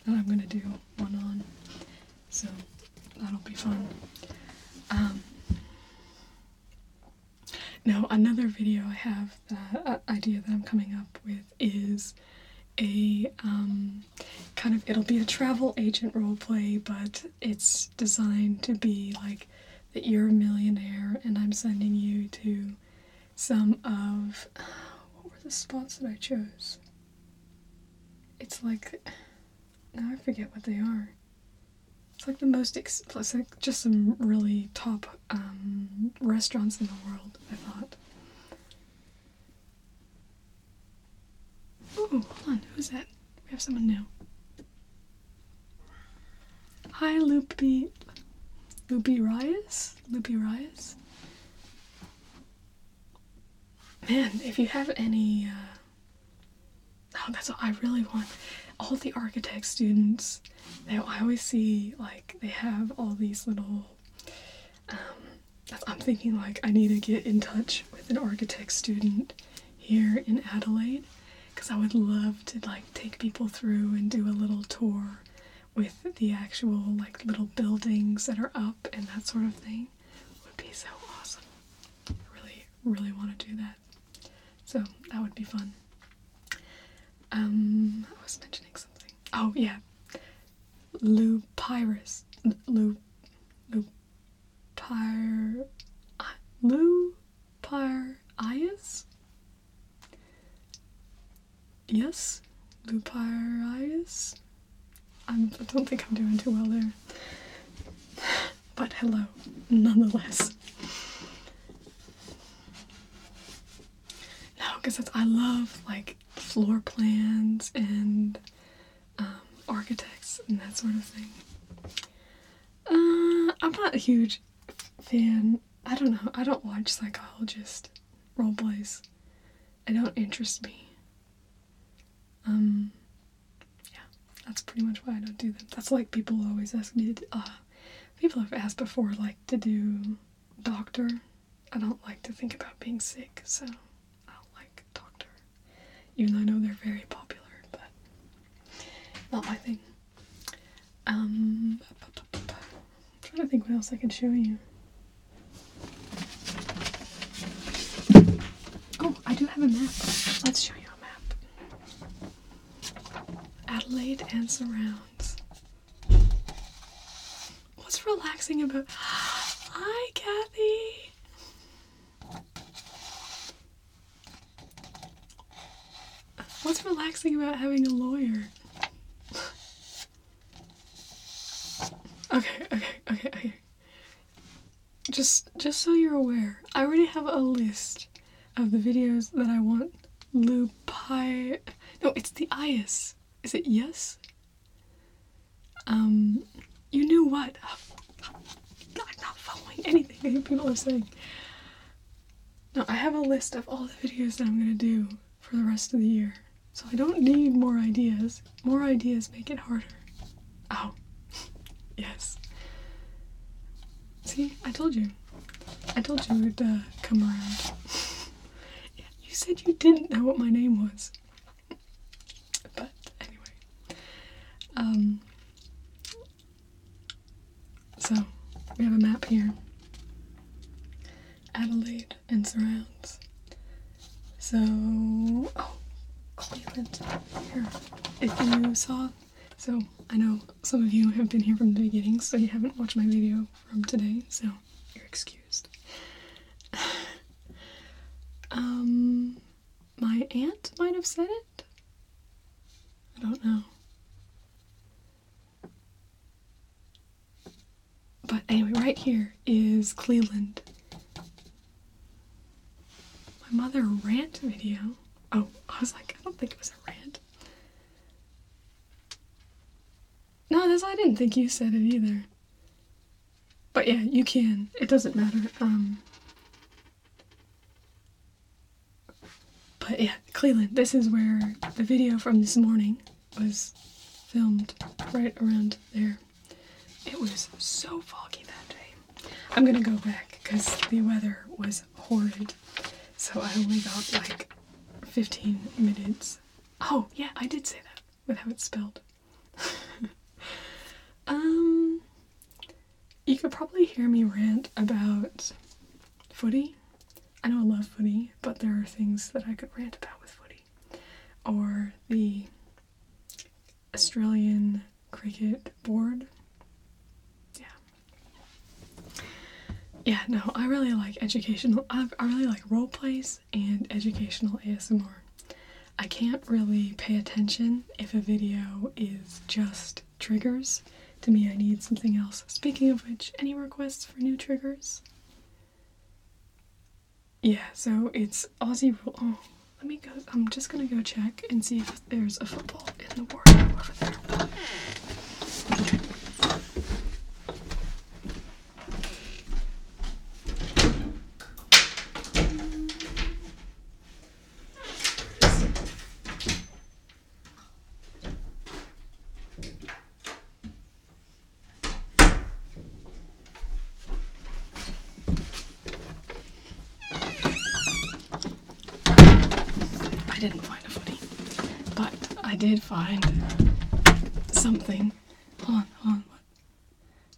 that I'm gonna do one on, so that'll be fun. Now, another video I have, idea that I'm coming up with is a, kind of, it'll be a travel agent roleplay, but it's designed to be like that you're a millionaire and I'm sending you to some of, what were the spots that I chose? It's like, now I forget what they are. It's like the most, it's like just some really top restaurants in the world, I thought. Ooh, hold on, who's that? We have someone new. Hi, Loopy Rias? Loopy Rias? Man, if you have any, oh, that's what I really want. All the architect students, I always see, like, they have all these little, I'm thinking, like, I need to get in touch with an architect student here in Adelaide, because I would love to, like, take people through and do a little tour with the actual, like, little buildings that are up and that sort of thing. It would be so awesome. I really, really want to do that. So, that would be fun. I was mentioning something. Oh, yeah. Lupyrus. Lupyrius? Yes? Lupyrius? I don't think I'm doing too well there. But hello, nonetheless. No, because I love, like, floor plans and architects and that sort of thing. I'm not a huge fan. I don't know. I don't watch psychologist roleplays. They don't interest me. Yeah, that's pretty much why I don't do them. That's like people always ask me to, people have asked before, like, to do doctor. I don't like to think about being sick, so I don't like doctor. Even though I know they're very popular, but not my thing. I'm trying to think what else I can show you. Oh, I do have a map. Let's show you a map. Adelaide and surrounds. What's relaxing about... Hi, Kathy! What's relaxing about having a lawyer? Okay. Just so you're aware, I already have a list of the videos that I want No, it's the IS. Is it yes? You knew what? I'm not following anything people are saying. No, I have a list of all the videos that I'm gonna do for the rest of the year. So I don't need more ideas. More ideas make it harder. Oh. Yes. See, I told you. I told you it would come around. Yeah, you said you didn't know what my name was. But anyway. So, we have a map here. Adelaide and surrounds. So, oh, Cleveland. Here. If you saw... So, I know some of you have been here from the beginning, so you haven't watched my video from today, so you're excused. My aunt might have said it? I don't know. But anyway, right here is Cleveland. My mother rant video. Oh, I was like, I don't think it was a rant. No, I didn't think you said it either. But yeah, you can. It doesn't matter. But yeah, Cleveland. This is where the video from this morning was filmed, right around there. It was so foggy that day. I'm gonna go back because the weather was horrid. So I only got like 15 minutes. Oh, yeah, I did say that with how it's spelled. You could probably hear me rant about footy. I know I love footy, but there are things that I could rant about with footy. Or the Australian Cricket Board. Yeah, no, I really like educational, I really like role plays and educational ASMR. I can't really pay attention if a video is just triggers. To me, I need something else. Speaking of which, any requests for new triggers? Yeah, so it's Aussie rule. Oh, let me go. I'm just gonna go check and see if there's a football in the wardrobe over there. I didn't find a footy, but I did find something. Hold on, what?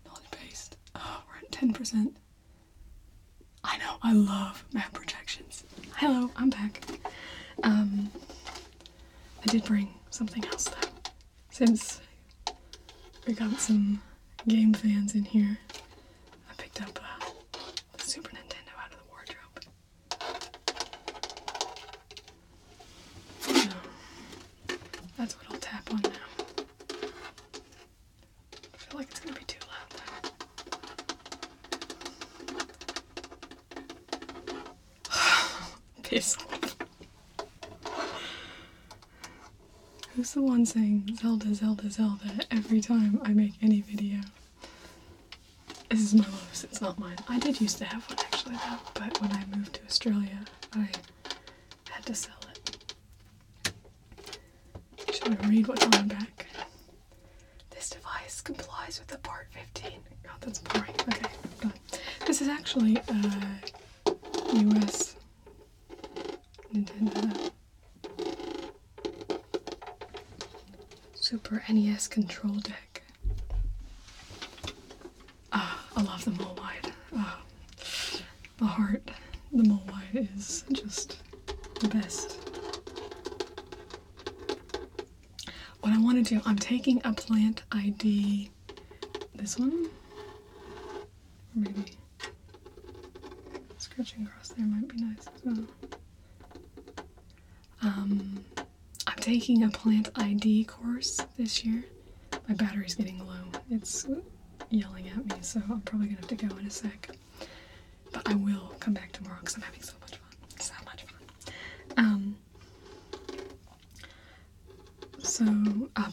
Knowledge based. Oh, we're at 10%. I know, I love map projections. Hello, I'm back. I did bring something else though. Since we got some game fans in here, I picked up the Super Nintendo out of the wardrobe. So, that's what I'll tap on now. I feel like it's gonna be too loud though. Piss off. Who's the one saying Zelda, Zelda, Zelda every time I make any video? This is Merlot's, it's not mine. I did used to have one actually though, but when I moved to Australia, I had to sell it. Should I read what's on the back? This device complies with the part 15. Oh, that's boring. Okay, done. This is actually a US Nintendo Super NES control deck. Ah, I love the Molewide. Oh, the heart, the Molewide is just the best. What I want to do, I'm taking a plant ID, this one, or maybe scratching across there might be nice as well. I'm taking a plant ID course this year. My battery's getting low. It's yelling at me, so I'm probably gonna have to go in a sec. But I will come back tomorrow because I'm having so much fun. So much fun.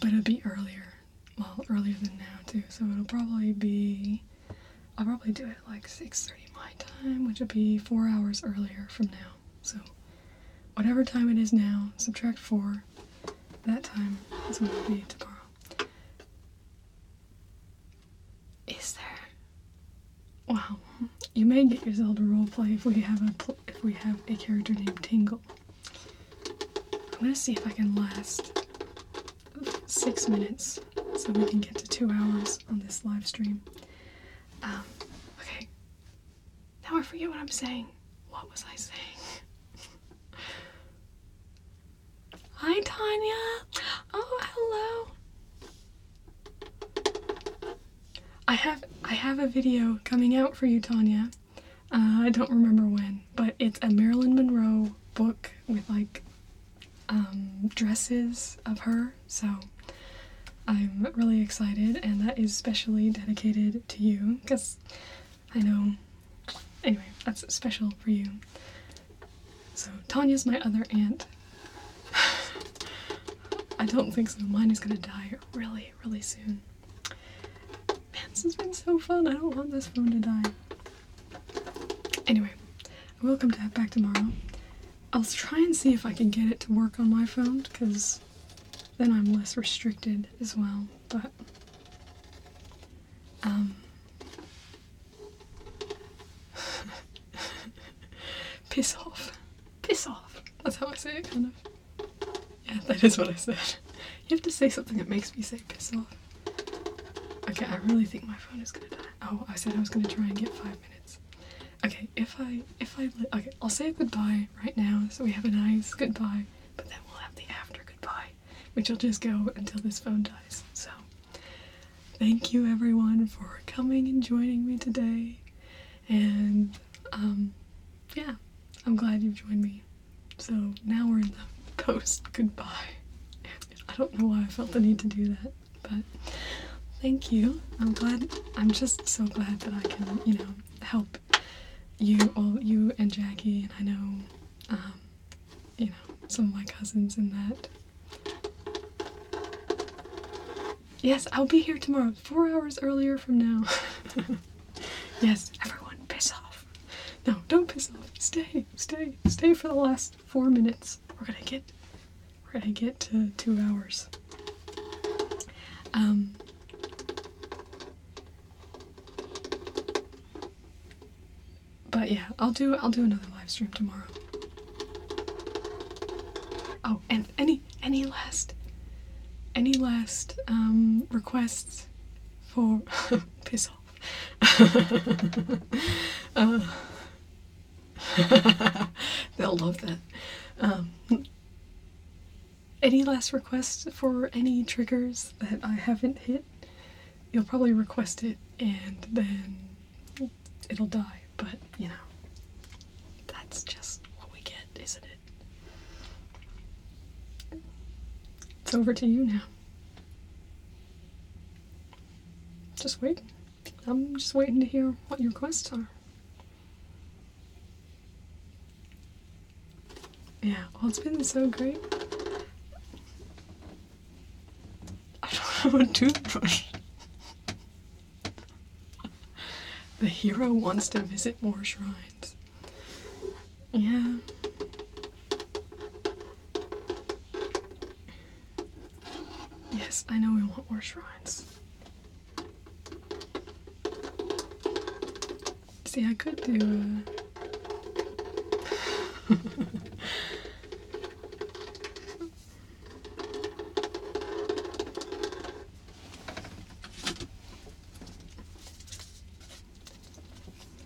But it'll be earlier. Well, earlier than now too. So it'll probably be, I'll probably do it at like 6:30 my time, which will be 4 hours earlier from now. So whatever time it is now, subtract 4. That time is what it'll be tomorrow. Is there? Wow, you may get your Zelda roleplay if we have a character named Tingle. I'm gonna see if I can last 6 minutes so we can get to 2 hours on this live stream. Okay. Now I forget what I'm saying. What was I saying? Hi, Tanya. Oh, hello. I have a video coming out for you, Tanya. I don't remember when, but it's a Marilyn Monroe book with like dresses of her. So I'm really excited, and that is specially dedicated to you because I know. Anyway, that's special for you. So Tanya's my other aunt. I don't think so. Mine is gonna die really, really soon. Man, This has been so fun. I don't want this phone to die. Anyway, I will come back tomorrow. I'll try and see if I can get it to work on my phone, because then I'm less restricted as well, but piss off. Piss off. That's how I say it, kind of. Yeah, that is what I said. You have to say something that makes me say piss off. Okay, I really think my phone is gonna die. Oh, I said I was gonna try and get 5 minutes. Okay, okay, I'll say goodbye right now, so we have a nice goodbye, but then we'll have the after goodbye, which will just go until this phone dies. So, thank you everyone for coming and joining me today, and, yeah, I'm glad you've joined me. So, now we're in the post-goodbye. I don't know why I felt the need to do that, but thank you. I'm just so glad that I can, you know, help you and Jackie, and I know, you know, some of my cousins and that. Yes, I'll be here tomorrow, 4 hours earlier from now. Yes, everyone, piss off. No, don't piss off. Stay for the last 4 minutes. We're gonna get to 2 hours. But yeah, I'll do another live stream tomorrow. Oh, and any last requests for piss off? They'll love that. Any last requests for any triggers that I haven't hit? You'll probably request it and then it'll die, but you know, that's just what we get, isn't it? It's over to you now. Just wait. I'm just waiting to hear what your requests are. Yeah, well, it's been so great. I don't have a toothbrush. The hero wants to visit more shrines. Yeah. Yes, I know we want more shrines. See, I could do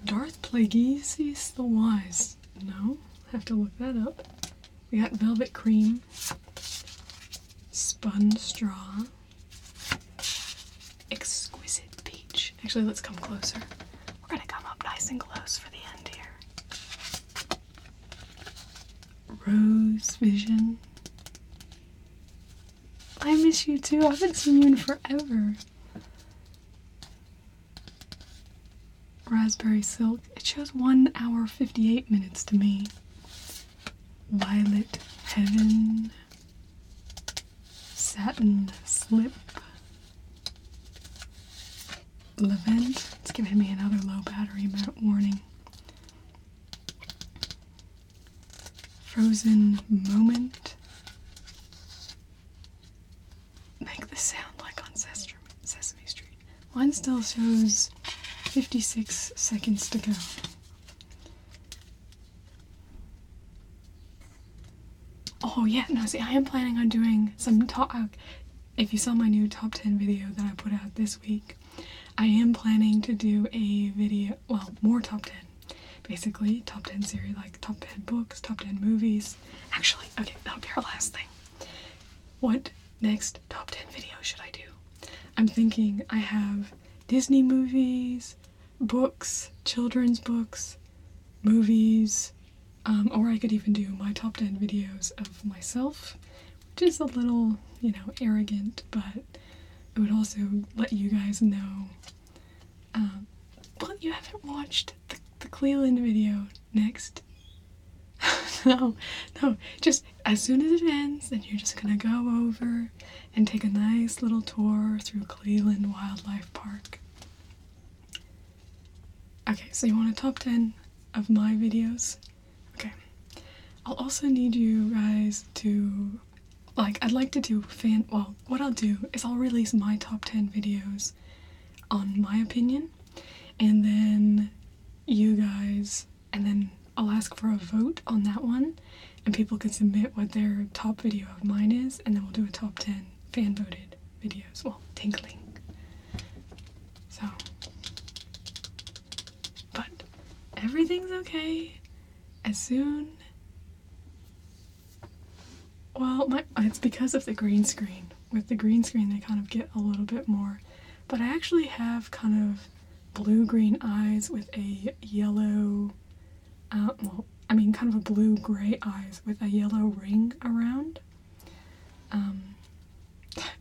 Darth Plagueis the Wise. No, I have to look that up. We got Velvet Cream, Spun Straw, Exquisite Peach. Actually, let's come closer. We're gonna come up nice and close for the end here. Rose Vision. I miss you too. I haven't seen you in forever. Raspberry Silk. It shows 1 hour 58 minutes to me. Violet Heaven. Satin Slip. Levent. It's giving me another low battery warning. Frozen Moment. Make this sound like on Sesame Street. Mine still shows 56 seconds to go. Oh yeah, no, see, I am planning on doing some if you saw my new top 10 video that I put out this week, I am planning to do a video, well, more top 10. Basically, top 10 series, like top 10 books, top 10 movies. Actually, okay, that'll be our last thing. What next top 10 video should I do? I'm thinking I have Disney movies, books, children's books, movies, or I could even do my top 10 videos of myself, which is a little, you know, arrogant, but it would also let you guys know. Well, you haven't watched the Cleveland video next. No, just as soon as it ends, then you're just gonna go over and take a nice little tour through Cleveland Wildlife Park. Okay, so you want a top 10 of my videos? Okay. I'll also need you guys to, like, I'd like to do well, what I'll do is I'll release my top 10 videos on my opinion, and then you guys, and then I'll ask for a vote on that one, and people can submit what their top video of mine is, and then we'll do a top 10 fan voted videos. Well, tinkling. So, but everything's okay. As soon, well, it's because of the green screen. With the green screen, they kind of get a little bit more, but I actually have kind of blue-green eyes with a yellow, well, I mean kind of a blue-gray eyes with a yellow ring around.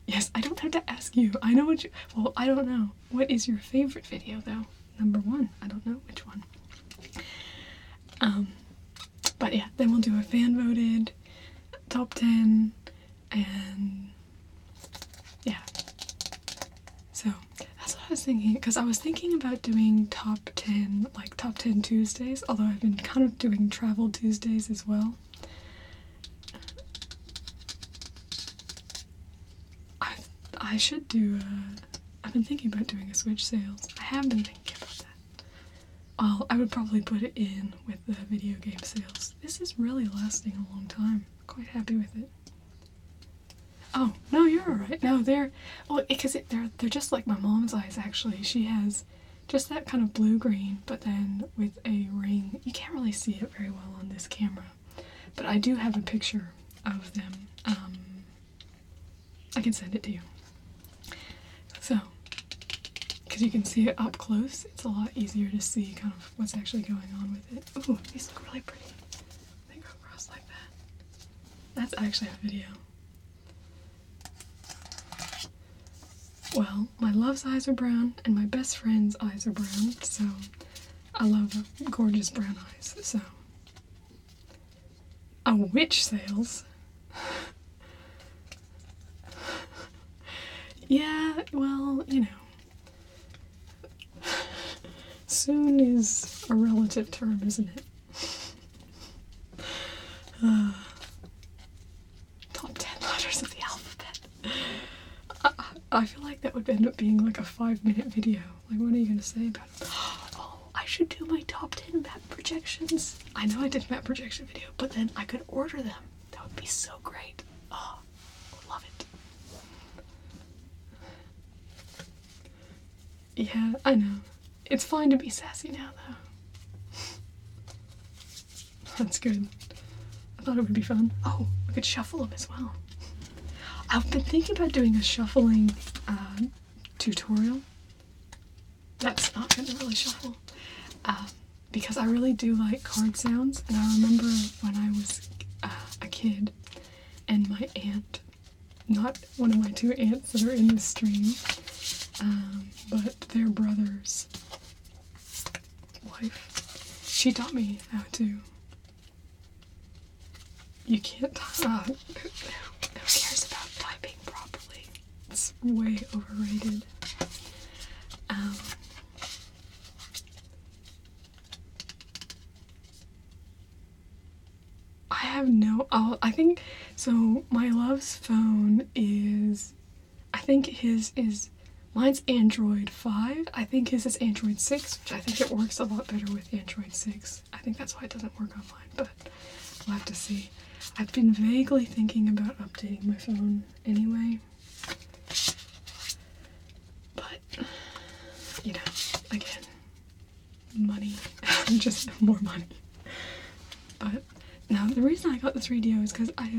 Yes, I don't have to ask you. I know what you, well, I don't know. What is your favorite video, though? Number 1. I don't know which one. But yeah, then we'll do a fan-voted top 10, and yeah. So, that's what I was thinking, because I was thinking about doing top 10, like top 10 Tuesdays, although I've been kind of doing travel Tuesdays as well. I should do, I've been thinking about doing a Switch sales. I have been thinking about that. Well, I would probably put it in with the video game sales. This is really lasting a long time. I'm quite happy with it. Oh, no, you're alright. No, well, because they're just like my mom's eyes, actually. She has just that kind of blue-green, but then with a ring. You can't really see it very well on this camera, but I do have a picture of them. I can send it to you. So, because you can see it up close, it's a lot easier to see kind of what's actually going on with it. Ooh, these look really pretty. They go across like that. That's actually a video. Well, my love's eyes are brown, and my best friend's eyes are brown, so I love gorgeous brown eyes, so. A witch sales? Yeah, well, you know. Soon is a relative term, isn't it? Top 10 letters of the alphabet. I feel like that would end up being like a 5-minute video. Like, what are you gonna say about it? Oh, I should do my top 10 map projections. I know I did map projection video, but then I could order them. That would be so great. Oh, I would love it. Yeah, I know. It's fine to be sassy now, though. That's good. I thought it would be fun. Oh, we could shuffle them as well. I've been thinking about doing a shuffling tutorial. That's not going to really shuffle. Because I really do like card sounds, and I remember when I was a kid, and my aunt, not one of my 2 aunts that are in this stream, but their brother's wife, she taught me how to. You can't, who cares about typing properly? It's way overrated. I have no, I think, so my love's phone is, I think his is, mine's Android 5. I think his is Android 6, which I think it works a lot better with Android 6. I think that's why it doesn't work on mine, but we'll have to see. I've been vaguely thinking about updating my phone anyway. But, you know, again, money. Just more money. But, now the reason I got this video is because I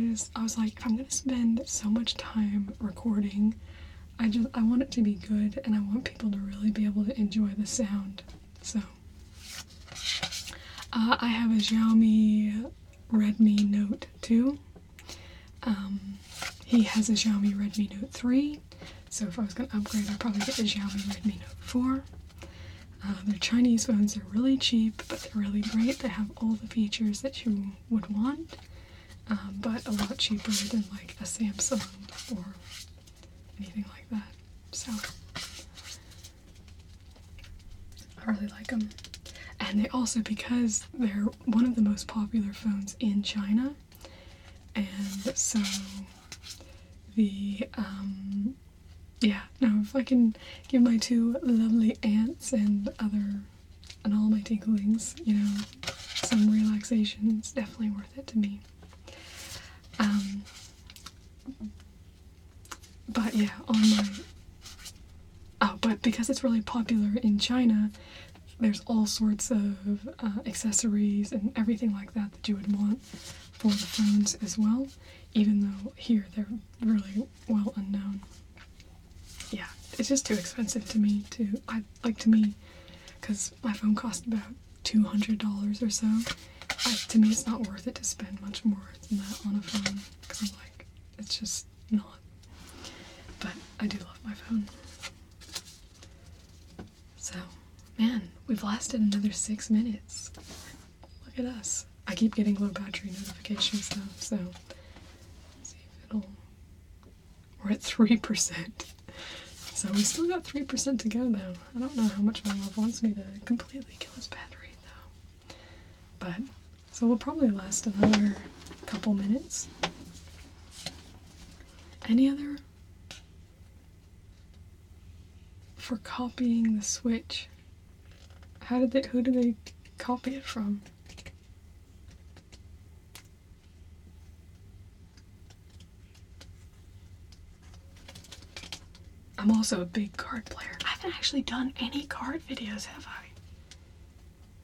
was like, if I'm gonna spend so much time recording, I want it to be good, and I want people to really be able to enjoy the sound. So, I have a Xiaomi Redmi Note 2. He has a Xiaomi Redmi Note 3, so if I was going to upgrade, I'd probably get the Xiaomi Redmi Note 4. Their Chinese phones are really cheap, but they're really great. They have all the features that you would want, but a lot cheaper than like a Samsung or anything like that. So, I really like them. And they also, because they're one of the most popular phones in China, and so the, yeah, no, if I can give my two lovely aunts and all my tinklings, you know, some relaxation, it's definitely worth it to me. But yeah, but because it's really popular in China, there's all sorts of accessories and everything like that that you would want for the phones as well, even though here they're really well unknown. Yeah, it's just too expensive to me because my phone cost about $200 or so. To me, it's not worth it to spend much more than that on a phone, because I'm like, it's just not. But I do love my phone. So, man, we've lasted another 6 minutes. Look at us. I keep getting low battery notifications though, so let's see if it'll... We're at 3%. So we still got 3% to go though. I don't know how much my love wants me to completely kill his battery though. But, so we'll probably last another couple minutes. Any other? For copying the Switch. Who did they copy it from? I'm also a big card player. I haven't actually done any card videos, have I?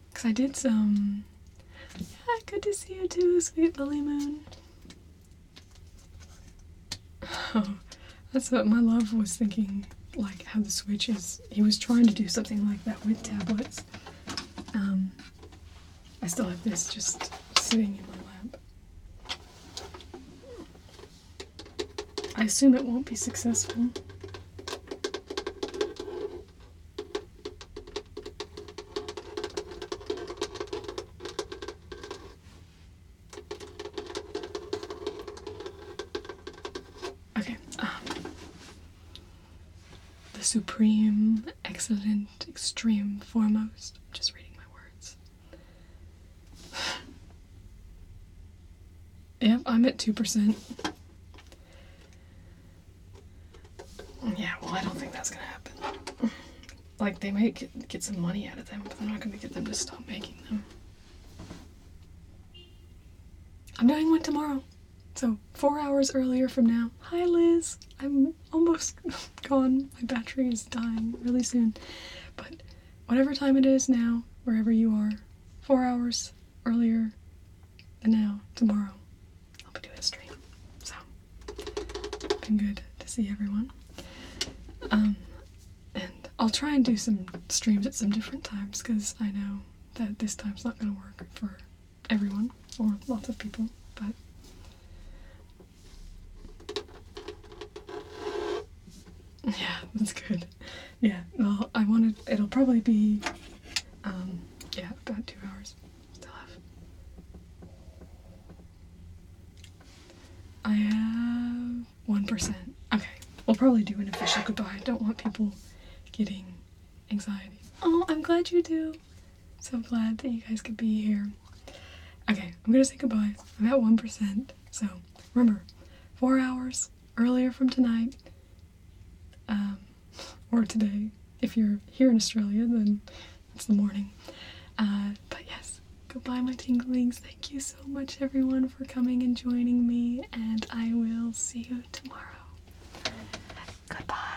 Because I did some... Yeah, good to see you too, sweet Lily Moon. Oh, that's what my love was thinking, like how the Switch is... He was trying to do something like that with tablets. I still have this just sitting in my lap. I assume it won't be successful. Okay, the supreme, excellent, extreme, foremost. I'm just reading my words. Yep, I'm at 2%. Yeah, well, I don't think that's gonna happen. Like, they might get some money out of them, but they're not gonna get them to stop making them. I'm doing one tomorrow. So, 4 hours earlier from now. Hi, Liz. I'm almost gone. My battery is dying really soon. But whatever time it is now, wherever you are, 4 hours earlier than now, tomorrow, I'll be doing a stream. So, been good to see everyone. And I'll try and do some streams at some different times, because I know that this time's not going to work for everyone, or lots of people, but... Yeah, that's good. Yeah, well, it'll probably be, yeah, about 2 hours. Still have. I have 1%. Okay, we'll probably do an official goodbye. I don't want people getting anxiety. Oh, I'm glad you do. So glad that you guys could be here. Okay, I'm gonna say goodbye. I'm at 1%. So, remember, 4 hours earlier from tonight. Or today. If you're here in Australia, then it's the morning. But yes, goodbye, my tinglings. Thank you so much, everyone, for coming and joining me, and I will see you tomorrow. Goodbye.